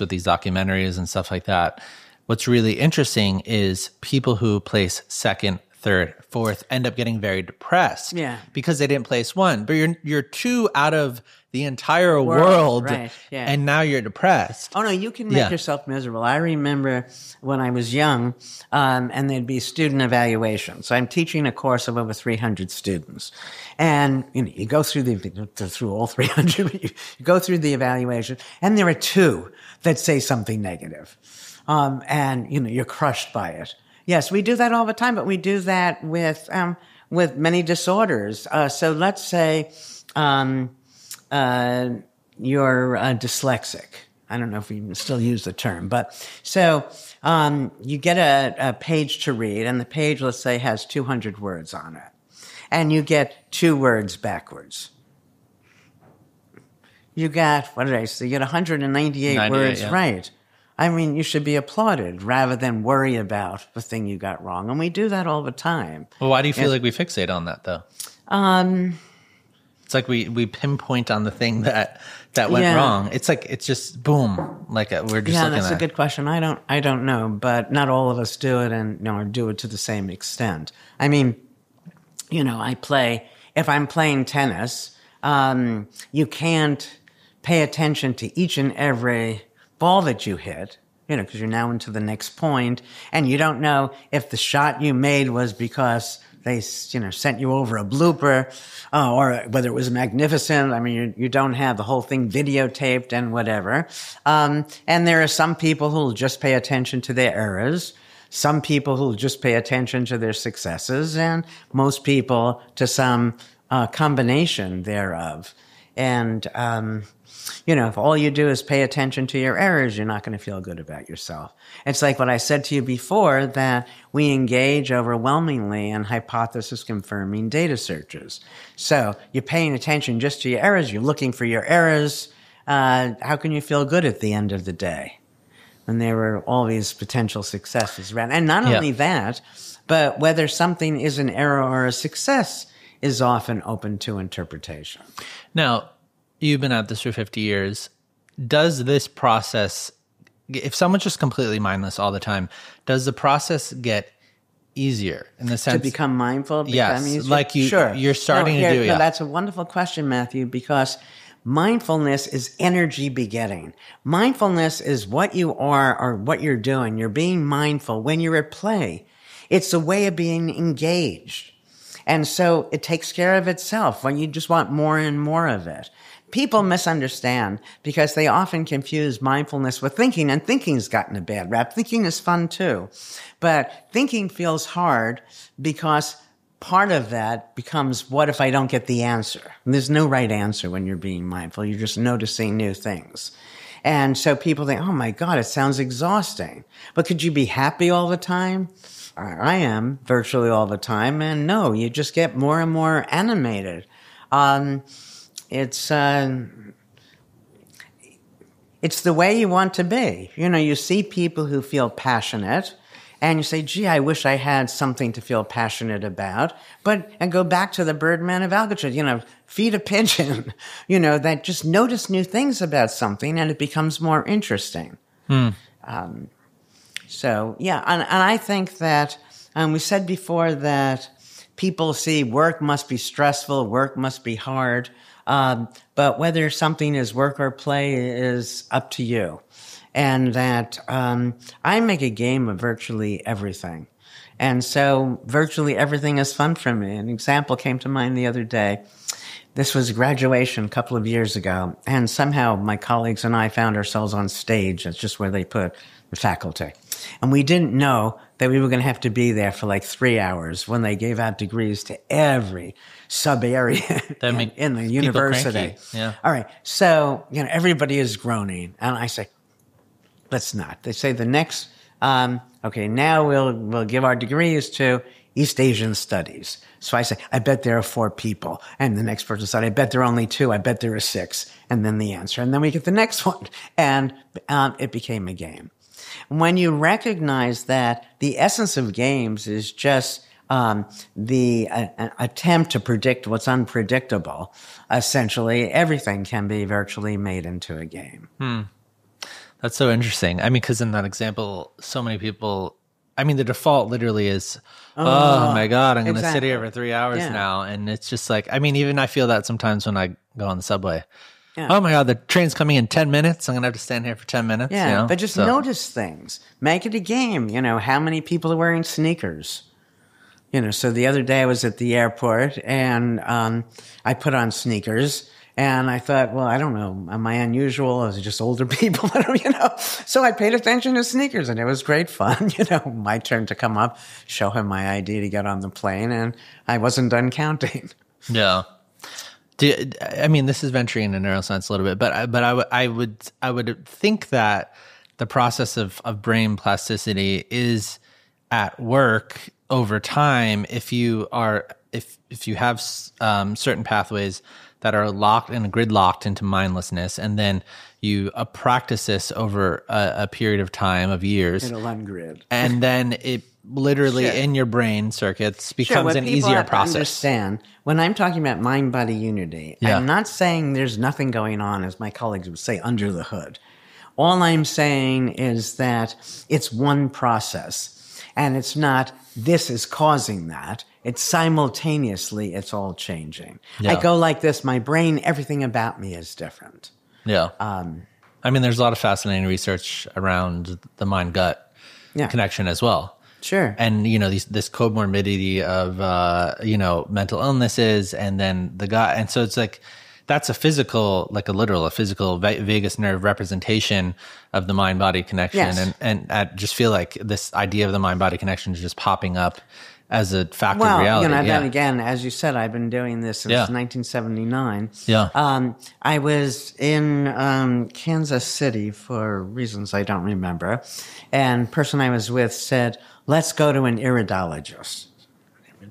with these documentaries and stuff like that, what's really interesting is people who place second, third, fourth end up getting very depressed because they didn't place one. But you're 2 out of the entire world right, yeah. And now you're depressed. Oh, no, you can make yourself miserable. I remember when I was young, and there'd be student evaluation. So I'm teaching a course of over 300 students. And you go through through all 300, but you go through the evaluation, and there are 2 that say something negative. And you're crushed by it. Yes, we do that all the time, but we do that with many disorders. So let's say you're dyslexic. I don't know if we still use the term, but so you get a page to read, and the page, let's say, has 200 words on it, and you get 2 words backwards. You got, what did I say? You get 198 words right. I mean, you should be applauded rather than worry about the thing you got wrong. And we do that all the time. Well, why do you feel like we fixate on that, though? It's like we pinpoint on the thing that went wrong. It's like, it's just boom. Like we're just looking at it. Yeah, that's a good question. I don't know, but not all of us do it and do it to the same extent. I mean, if I'm playing tennis, you can't pay attention to each and every ball that you hit, because you're now into the next point, and you don't know if the shot you made was because they, sent you over a blooper, or whether it was magnificent. I mean, you don't have the whole thing videotaped and whatever. And there are some people who'll just pay attention to their errors, some people who'll just pay attention to their successes, and most people to some combination thereof. And, if all you do is pay attention to your errors, you're not going to feel good about yourself. It's like what I said to you before, that we engage overwhelmingly in hypothesis-confirming data searches. So you're paying attention just to your errors. You're looking for your errors. How can you feel good at the end of the day when there were all these potential successes around? And not only that, but whether something is an error or a success is often open to interpretation. Now, you've been at this for 50 years. Does this process, if someone's just completely mindless all the time, does the process get easier in the sense to become mindful? Yes, easier? like you're starting to do it. No, that's a wonderful question, Matthew, because mindfulness is energy begetting. Mindfulness is what you are or what you're doing. You're being mindful when you're at play. It's a way of being engaged. And so it takes care of itself when you just want more and more of it. People misunderstand because they often confuse mindfulness with thinking, and thinking's gotten a bad rap. Thinking is fun too, but thinking feels hard because part of that becomes, what if I don't get the answer? And there's no right answer when you're being mindful. You're just noticing new things. And so people think, oh my God, it sounds exhausting. But could you be happy all the time? I am virtually all the time. And no, you just get more and more animated. It's the way you want to be. You see people who feel passionate and you say, gee, I wish I had something to feel passionate about. And go back to the Birdman of Alcatraz, feed a pigeon, that just notice new things about something and it becomes more interesting. So, yeah, and I think that we said before that people see work must be stressful, work must be hard. But whether something is work or play is up to you. And that I make a game of virtually everything. And so virtually everything is fun for me. An example came to mind the other day. This was graduation a couple of years ago, and somehow my colleagues and I found ourselves on stage. That's just where they put the faculty. And we didn't know that we were going to have to be there for like 3 hours when they gave out degrees to every sub-area in the university. Yeah. All right. So, everybody is groaning. And I say, let's not. They say the next, okay, now we'll give our degrees to East Asian Studies. So I say, I bet there are 4 people. And the next person said, I bet there are only 2. I bet there are 6. And then the answer. And then we get the next one. And it became a game. When you recognize that the essence of games is just the attempt to predict what's unpredictable, essentially, everything can be virtually made into a game. That's so interesting. I mean, because in that example, so many people, I mean, the default literally is, oh my God, I'm going to sit here for 3 hours now. And it's just like, I mean, even I feel that sometimes when I go on the subway. Yeah. Oh my God, the train's coming in 10 minutes. I'm going to have to stand here for 10 minutes. Yeah, but just notice things. Make it a game. How many people are wearing sneakers? So the other day I was at the airport and I put on sneakers. And I thought, well, I don't know, am I unusual? Is it just older people? So I paid attention to sneakers, and it was great fun. My turn to come up, show him my ID to get on the plane, and I wasn't done counting. Yeah. I mean, this is venturing into neuroscience a little bit, but I would think that the process of brain plasticity is at work over time if you have certain pathways that are locked and gridlocked into mindlessness, and then you practice this over a period of time of years. It'll ungrid. And then it literally in your brain circuits becomes an easier process. Understand, when I'm talking about mind-body unity, I'm not saying there's nothing going on, as my colleagues would say, under the hood. All I'm saying is that it's one process, and it's not this is causing that. It's simultaneously, it's all changing. Yeah. I go like this, my brain, everything about me is different. Yeah. I mean, there's a lot of fascinating research around the mind-gut connection as well. Sure. And, this comorbidity of, mental illnesses and then the gut. And so it's like, that's a physical vagus nerve representation of the mind-body connection. Yes. And I just feel like this idea of the mind-body connection is just popping up as a fact of reality. Then again, as you said, I've been doing this since 1979. Yeah. I was in Kansas City for reasons I don't remember, and the person I was with said, let's go to an iridologist.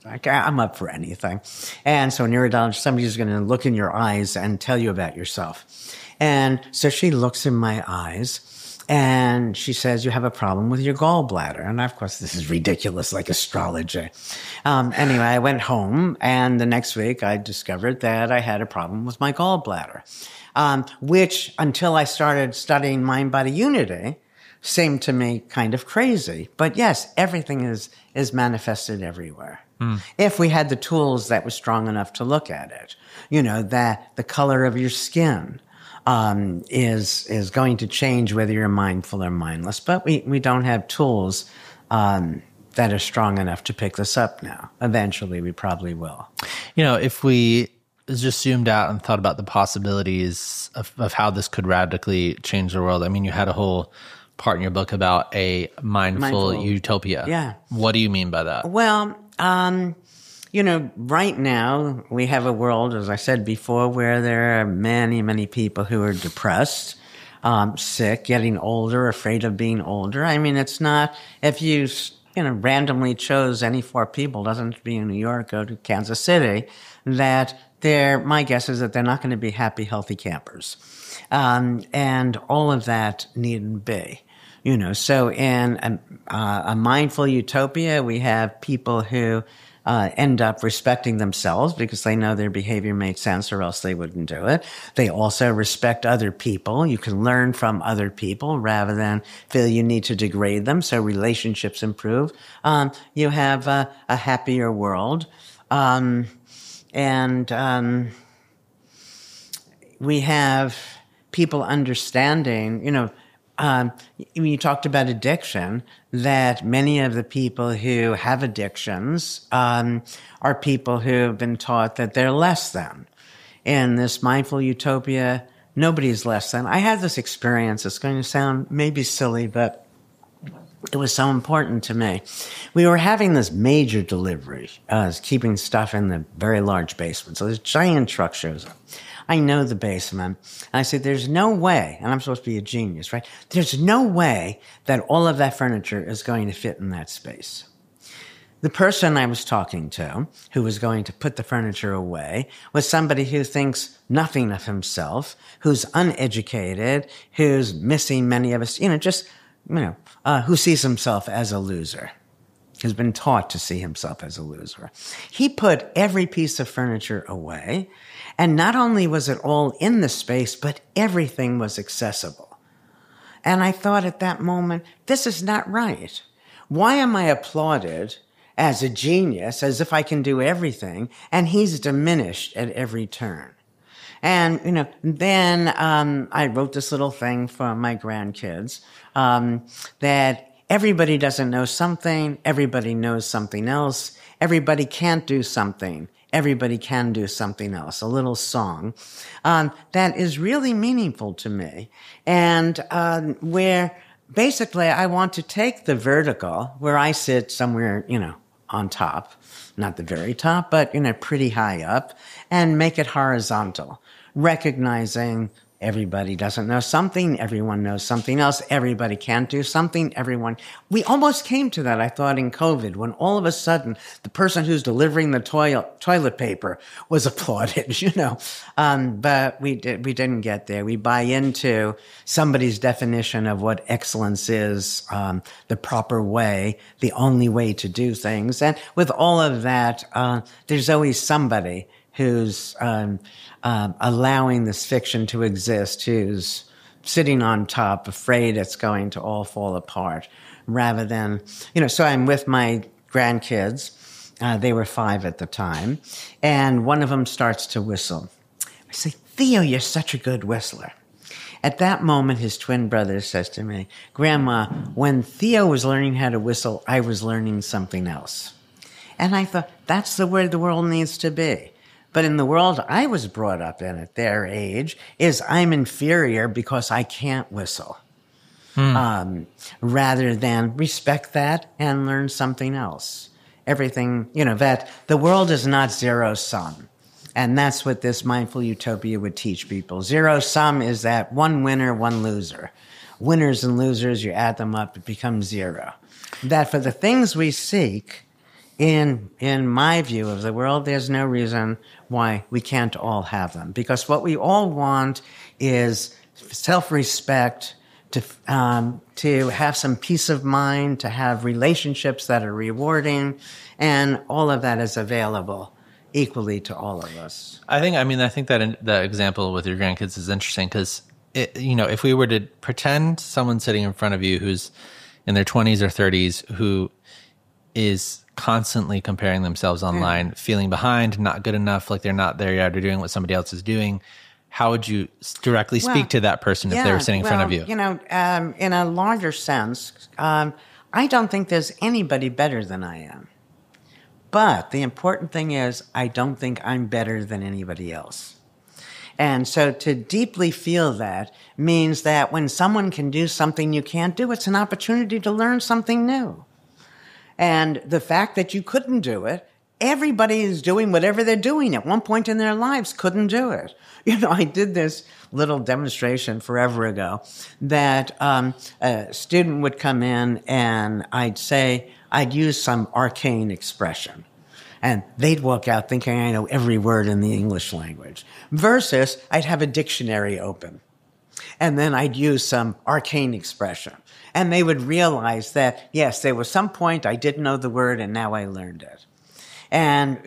I'm up for anything. And so an iridologist, somebody's going to look in your eyes and tell you about yourself. And so she looks in my eyes, and she says, you have a problem with your gallbladder. And of course, this is ridiculous, like astrology. Anyway, I went home, and the next week I discovered that I had a problem with my gallbladder, which until I started studying mind-body unity seemed to me kind of crazy. But yes, everything is manifested everywhere. If we had the tools that were strong enough to look at it, that the color of your skin, is going to change whether you're mindful or mindless. But we don't have tools that are strong enough to pick this up now. Eventually, we probably will. If we just zoomed out and thought about the possibilities of how this could radically change the world. I mean, you had a whole part in your book about a mindful utopia. Yeah. What do you mean by that? Well, right now we have a world, as I said before, where there are many, many people who are depressed, sick, getting older, afraid of being older. I mean, it's not, if you randomly chose any 4 people, doesn't have to be in New York, go to Kansas City, that my guess is that they're not going to be happy, healthy campers. And all of that needn't be. So in a mindful utopia, we have people who end up respecting themselves because they know their behavior makes sense or else they wouldn't do it. They also respect other people. You can learn from other people rather than feel you need to degrade them, so relationships improve. You have a happier world. we have people understanding, you talked about addiction, that many of the people who have addictions are people who have been taught that they're less than. In this mindful utopia, nobody's less than. I had this experience. It's going to sound maybe silly, but it was so important to me. We were having this major delivery, keeping stuff in the very large basement. So this giant truck shows up. I know the basement. And I said, there's no way, and I'm supposed to be a genius, right? There's no way that all of that furniture is going to fit in that space. The person I was talking to, who was going to put the furniture away, was somebody who thinks nothing of himself, who's uneducated, who's missing many of us, who sees himself as a loser, has been taught to see himself as a loser. He put every piece of furniture away, and not only was it all in the space, but everything was accessible. And I thought at that moment, this is not right. Why am I applauded as a genius, as if I can do everything, and he's diminished at every turn? And, then I wrote this little thing for my grandkids that everybody doesn't know something, everybody knows something else, everybody can't do something, everybody can do something else. A little song that is really meaningful to me, and where basically I want to take the vertical, where I sit somewhere, on top, not the very top, but, pretty high up, and make it horizontal, recognizing everybody doesn't know something, everyone knows something else, everybody can't do something, we almost came to that, I thought, in COVID, when all of a sudden the person who's delivering the toilet paper was applauded, but we didn't get there. We buy into somebody's definition of what excellence is, the proper way, the only way to do things. And with all of that, there's always somebody who's allowing this fiction to exist, who's sitting on top, afraid it's going to all fall apart, rather than, so I'm with my grandkids. They were 5 at the time, and one of them starts to whistle. I say, Theo, you're such a good whistler. At that moment, his twin brother says to me, Grandma, when Theo was learning how to whistle, I was learning something else. And I thought, that's the way the world needs to be. But in the world I was brought up in at their age, is I'm inferior because I can't whistle. Rather than respect that and learn something else. Everything, that the world is not zero sum. And that's what this mindful utopia would teach people. Zero sum is that one winner, one loser. Winners and losers, you add them up, it becomes zero. That for the things we seek, in my view of the world, there's no reason why we can't all have them. Because what we all want is self-respect, to have some peace of mind, to have relationships that are rewarding, and all of that is available equally to all of us. I think that the example with your grandkids is interesting because, if we were to pretend someone sitting in front of you who's in their 20s or 30s who is constantly comparing themselves online, feeling behind, not good enough, like they're not there yet, or doing what somebody else is doing, how would you directly speak to that person if they were sitting in front of you? In a larger sense, I don't think there's anybody better than I am. But the important thing is, I don't think I'm better than anybody else. And so to deeply feel that means that when someone can do something you can't do, it's an opportunity to learn something new. And the fact that you couldn't do it, everybody is doing whatever they're doing at one point in their lives, couldn't do it. I did this little demonstration forever ago that a student would come in and I'd use some arcane expression. And they'd walk out thinking I know every word in the English language. Versus I'd have a dictionary open. And then I'd use some arcane expression. And they would realize that, yes, there was some point I didn't know the word and now I learned it. And,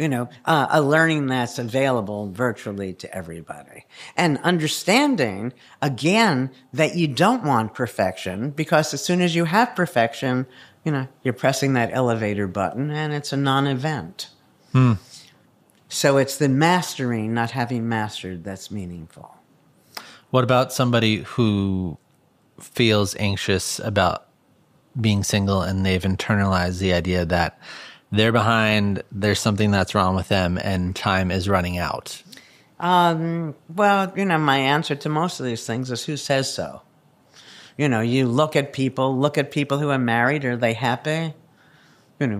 a learning that's available virtually to everybody. And understanding, again, that you don't want perfection because as soon as you have perfection, you're pressing that elevator button and it's a non-event. So it's the mastering, not having mastered, that's meaningful. What about somebody who feels anxious about being single and they've internalized the idea that they're behind, there's something that's wrong with them, and time is running out? Well, my answer to most of these things is who says so? You look at people who are married. Are they happy?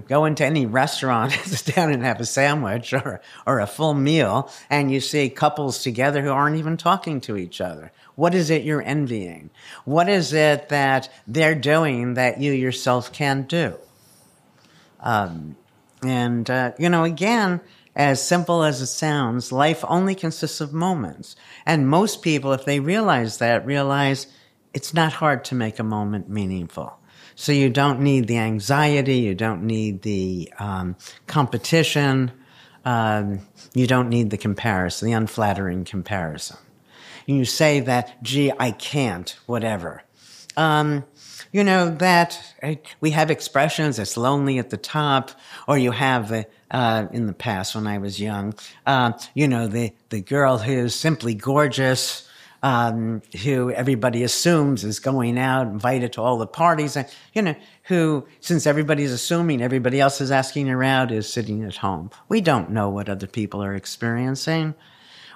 Go into any restaurant, sit down and have a sandwich or a full meal, and you see couples together who aren't even talking to each other. What is it you're envying? What is it that they're doing that you yourself can't do? Again, as simple as it sounds, life only consists of moments. And most people, if they realize it's not hard to make a moment meaningful. So you don't need the anxiety, you don't need the competition, you don't need the comparison, the unflattering comparison. You say that, gee, I can't, whatever. That we have expressions, it's lonely at the top, or you have, in the past when I was young, the girl who's simply gorgeous, who everybody assumes is going out, invited to all the parties, and, who, since everybody's assuming everybody else is asking her out, is sitting at home. We don't know what other people are experiencing.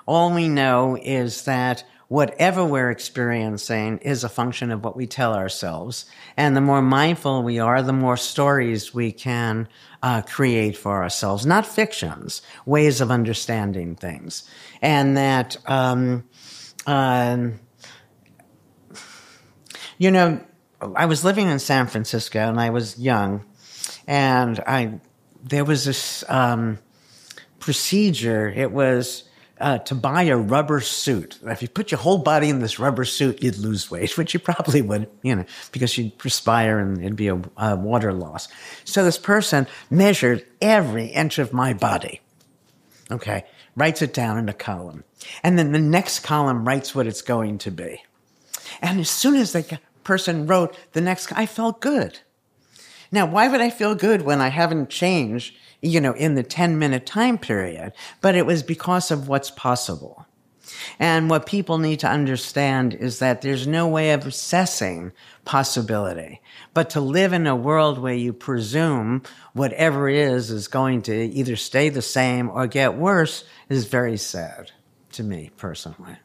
All we know is that whatever we're experiencing is a function of what we tell ourselves. And the more mindful we are, the more stories we can create for ourselves. Not fictions, ways of understanding things. And that, I was living in San Francisco and I was young, and there was this procedure. It was to buy a rubber suit. If you put your whole body in this rubber suit, you'd lose weight, which you probably would, because you'd perspire and it'd be a water loss. So this person measured every inch of my body. Okay, writes it down in a column. And then the next column writes what it's going to be. And as soon as the person wrote the next, I felt good. Now, why would I feel good when I haven't changed, in the 10-minute time period? But it was because of what's possible. And what people need to understand is that there's no way of assessing possibility. But to live in a world where you presume whatever is going to either stay the same or get worse is very sad to me personally.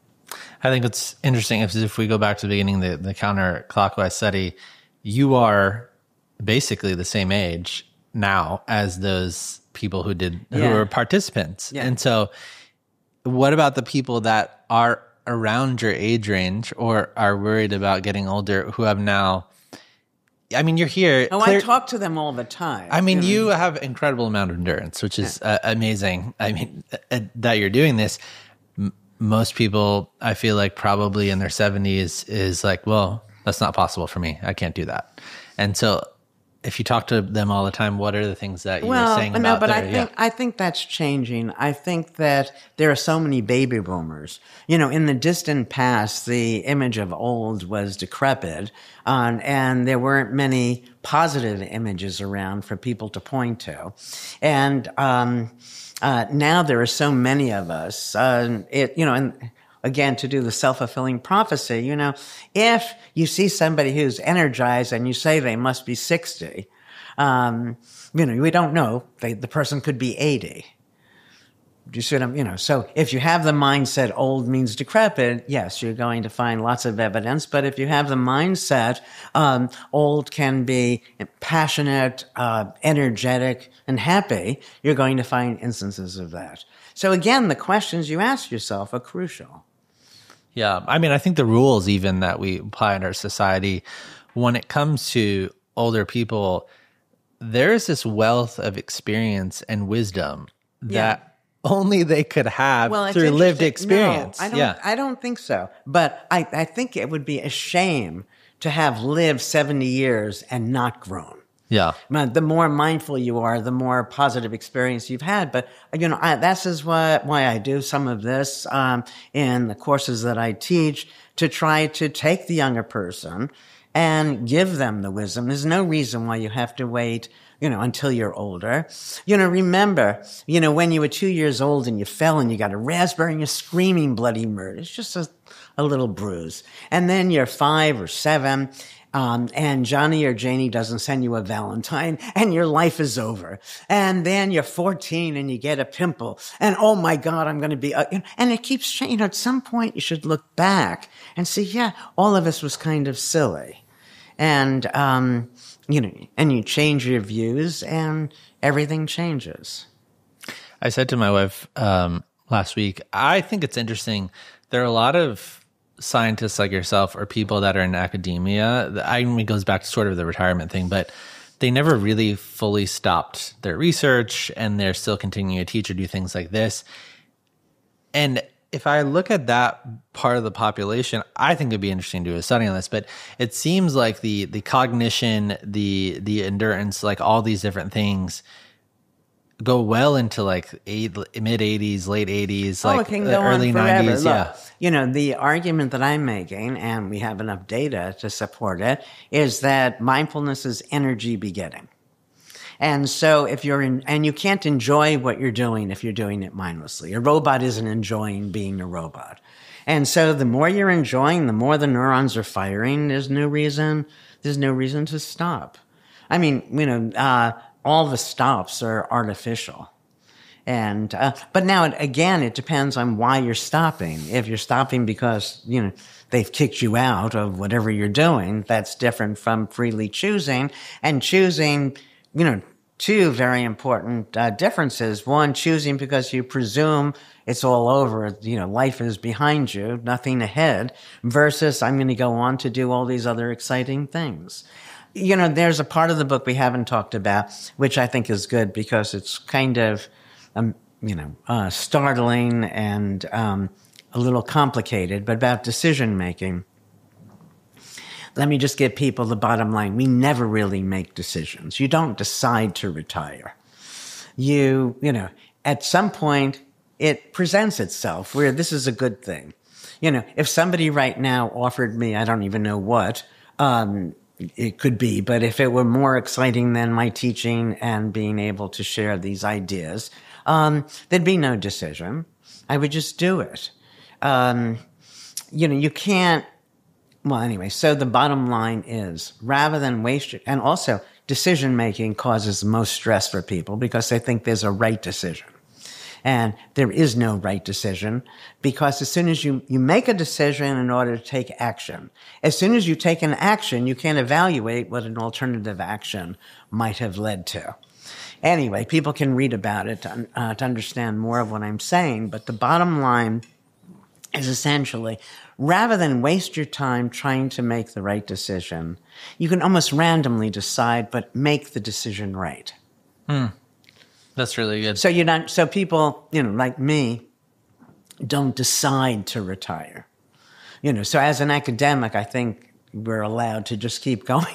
I think it's interesting if we go back to the beginning, the Counterclockwise Study, you are basically the same age now as those people who were participants. Yeah. And so what about the people that are around your age range or are worried about getting older who have now, you're here. Oh, I talk to them all the time. You have incredible amount of endurance, which is amazing. That you're doing this. Most people, I feel like probably in their 70s is like, well, that's not possible for me. I can't do that. And so if you talk to them all the time, what are the things that you were saying about I think that's changing. I think that there are so many baby boomers. In the distant past, the image of old was decrepit, and there weren't many positive images around for people to point to. And now there are so many of us, and again, to do the self-fulfilling prophecy, if you see somebody who's energized and you say they must be 60, we don't know. The person could be 80. Do you see what so if you have the mindset old means decrepit, yes, you're going to find lots of evidence. But if you have the mindset old can be passionate, energetic, and happy, you're going to find instances of that. So again, the questions you ask yourself are crucial. Yeah. I think the rules even that we apply in our society, when it comes to older people, there's this wealth of experience and wisdom that only they could have through lived experience. No, I don't think so. But I think it would be a shame to have lived 70 years and not grown. Yeah. The more mindful you are, the more positive experience you've had. But, this is why I do some of this in the courses that I teach, to try to take the younger person and give them the wisdom. There's no reason why you have to wait until you're older. Remember, when you were 2 years old and you fell and you got a raspberry and you're screaming bloody murder. It's just a little bruise. And then you're 5 or 7, and Johnny or Janie doesn't send you a Valentine, and your life is over. And then you're 14 and you get a pimple, and oh my God, I'm going to be, and it keeps changing. At some point, you should look back and see, yeah, all of this was kind of silly. And, and you change your views and everything changes. I said to my wife last week, I think it's interesting. There are a lot of scientists like yourself or people that are in academia. It goes back to sort of the retirement thing, but they never really fully stopped their research and they're still continuing to teach or do things like this. And if I look at that part of the population, I think it'd be interesting to do a study on this, but it seems like the cognition, the endurance, like all these different things go well into like mid 80s, late 80s, like it can go early on forever. 90s. Look, the argument that I'm making, and we have enough data to support it, is that mindfulness is energy begetting. And so if and you can't enjoy what you're doing if you're doing it mindlessly. A robot isn't enjoying being a robot. And so the more you're enjoying, the more the neurons are firing. There's no reason to stop. I mean, all the stops are artificial. And, but now again, it depends on why you're stopping. If you're stopping because, they've kicked you out of whatever you're doing, that's different from freely choosing. And choosing, two very important differences. One, choosing because you presume it's all over, life is behind you, nothing ahead, versus I'm going to go on to do all these other exciting things. There's a part of the book we haven't talked about, which I think is good because it's kind of, startling and a little complicated, but about decision making. Let me just give people the bottom line. We never really make decisions. You don't decide to retire. At some point, it presents itself where this is a good thing. If somebody right now offered me, I don't even know what, it could be, but if it were more exciting than my teaching and being able to share these ideas, there'd be no decision. I would just do it. You can't. Well, anyway, so the bottom line is rather than waste it, and also decision making causes the most stress for people because they think there's a right decision. And there is no right decision because as soon as you make a decision in order to take action, as soon as you take an action, you can't evaluate what an alternative action might have led to. Anyway, people can read about it to understand more of what I'm saying, but the bottom line is essentially, rather than waste your time trying to make the right decision, you can almost randomly decide, but make the decision right. That's really good. So people, like me, don't decide to retire. So as an academic, I think we're allowed to just keep going.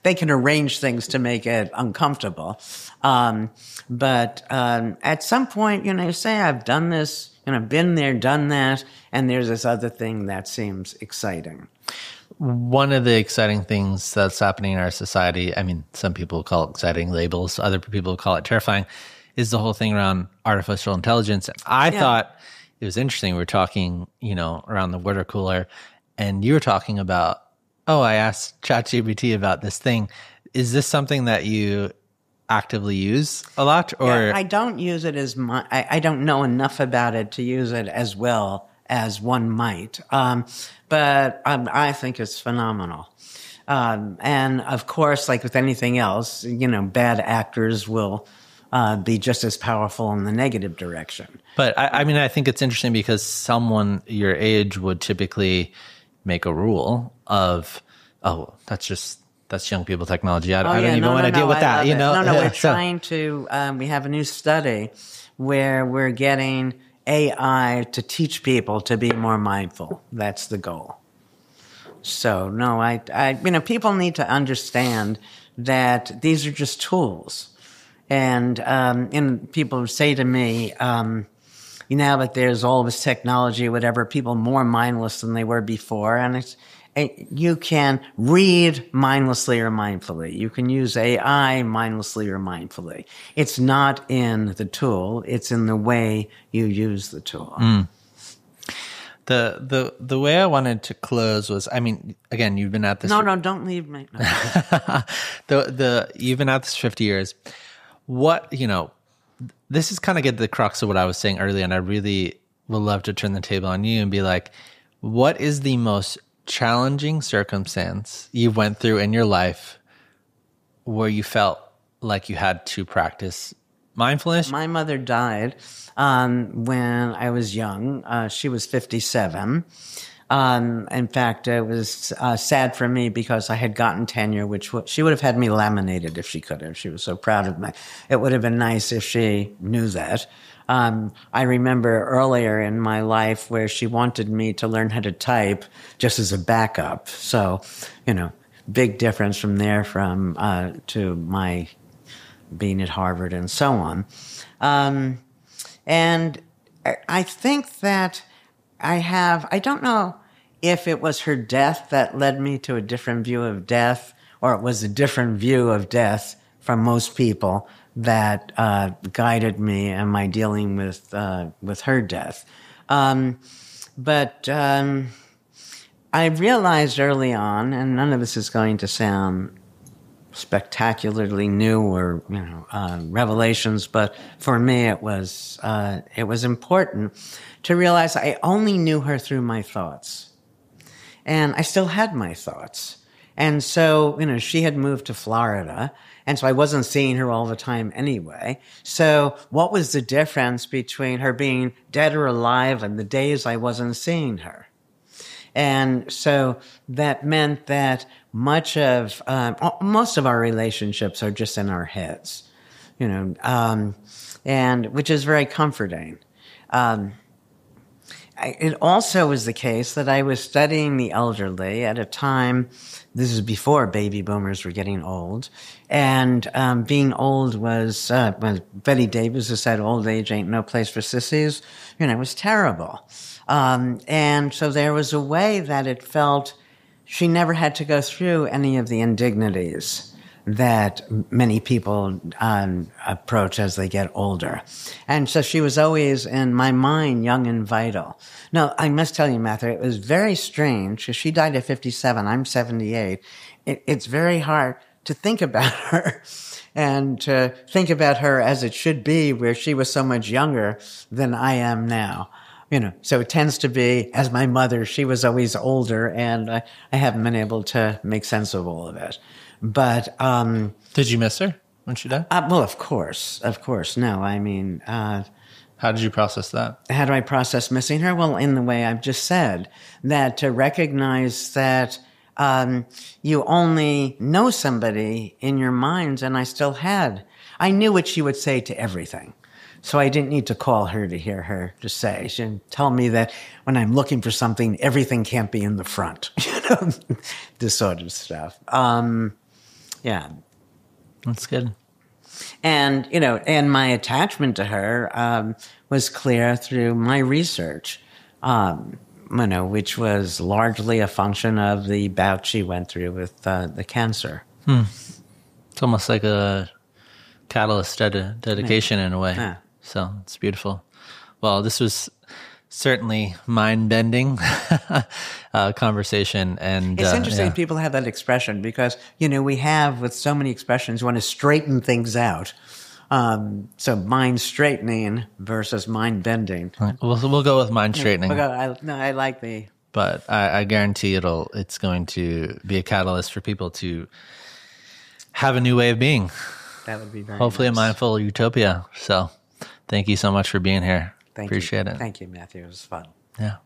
They can arrange things to make it uncomfortable. But at some point, you say, I've done this, been there, done that, and there's this other thing that seems exciting. One of the exciting things that's happening in our society, I mean, some people call it exciting labels, other people call it terrifying, is the whole thing around artificial intelligence. I thought it was interesting. We were talking, around the water cooler, and you were talking about, I asked ChatGPT about this thing. Is this something that you actively use a lot? Or I don't use it as much. I don't know enough about it to use it as well as one might. But I think it's phenomenal. And of course, like with anything else, bad actors will be just as powerful in the negative direction. But I think it's interesting because someone your age would typically make a rule of, that's young people technology. I don't even want to deal with that. We're trying to, we have a new study where we're getting AI to teach people to be more mindful. That's the goal. So people need to understand that these are just tools. And people say to me, but there's all this technology, whatever, people more mindless than they were before. And You can read mindlessly or mindfully. You can use AI mindlessly or mindfully. It's not in the tool. It's in the way you use the tool. The way I wanted to close was, I mean, again, you've been at this. No, don't leave me. No. You've been at this 50 years. What, this is kind of get the crux of what I was saying earlier, and I really would love to turn the table on you and be like, what is the most challenging circumstance you went through in your life where you felt like you had to practice mindfulness? My mother died when I was young. She was 57. In fact, it was sad for me because I had gotten tenure, which she would have had me laminated if she could have. She was so proud of me. It would have been nice if she knew that. I remember earlier in my life where she wanted me to learn how to type just as a backup. So, big difference from there to my being at Harvard and so on. And I think that I don't know if it was her death that led me to a different view of death, or it was a different view of death from most people that guided me in my dealing with her death. But I realized early on, and none of this is going to sound spectacularly new or revelations, but for me it was important to realize I only knew her through my thoughts, and I still had my thoughts. And so she had moved to Florida, and so I wasn't seeing her all the time anyway. So what was the difference between her being dead or alive and the days I wasn't seeing her? And so that meant that most of our relationships are just in our heads, and which is very comforting. It also was the case that I was studying the elderly at a time, this is before baby boomers were getting old, and being old was Betty Davis has said, old age ain't no place for sissies, it was terrible. And so there was a way that it felt she never had to go through any of the indignities that many people approach as they get older. And so she was always, in my mind, young and vital. Now, I must tell you, Matthew, it was very strange. She died at 57. I'm 78. It's very hard to think about her and to think about her as it should be, where she was so much younger than I am now. So it tends to be, as my mother, she was always older, and I haven't been able to make sense of all of it. But did you miss her when she died? Well, of course. No, I mean, how did you process that? How do I process missing her? Well, in the way I've just said, that to recognize that you only know somebody in your minds, and I knew what she would say to everything. So I didn't need to call her to hear her to say. She didn't tell me that when I'm looking for something, everything can't be in the front. This sort of stuff. Yeah. That's good. And, and my attachment to her was clear through my research, which was largely a function of the bout she went through with the cancer. It's almost like a catalyst dedication in a way. Yeah. So it's beautiful. Well, this was certainly mind-bending conversation. And it's interesting people have that expression because, we have with so many expressions, you want to straighten things out. So mind straightening versus mind bending. We'll go with mind straightening. I like the... But I guarantee it's going to be a catalyst for people to have a new way of being. That would be very hopefully nice. A mindful utopia. So thank you so much for being here. Appreciate it. Thank you, Matthew. It was fun. Yeah.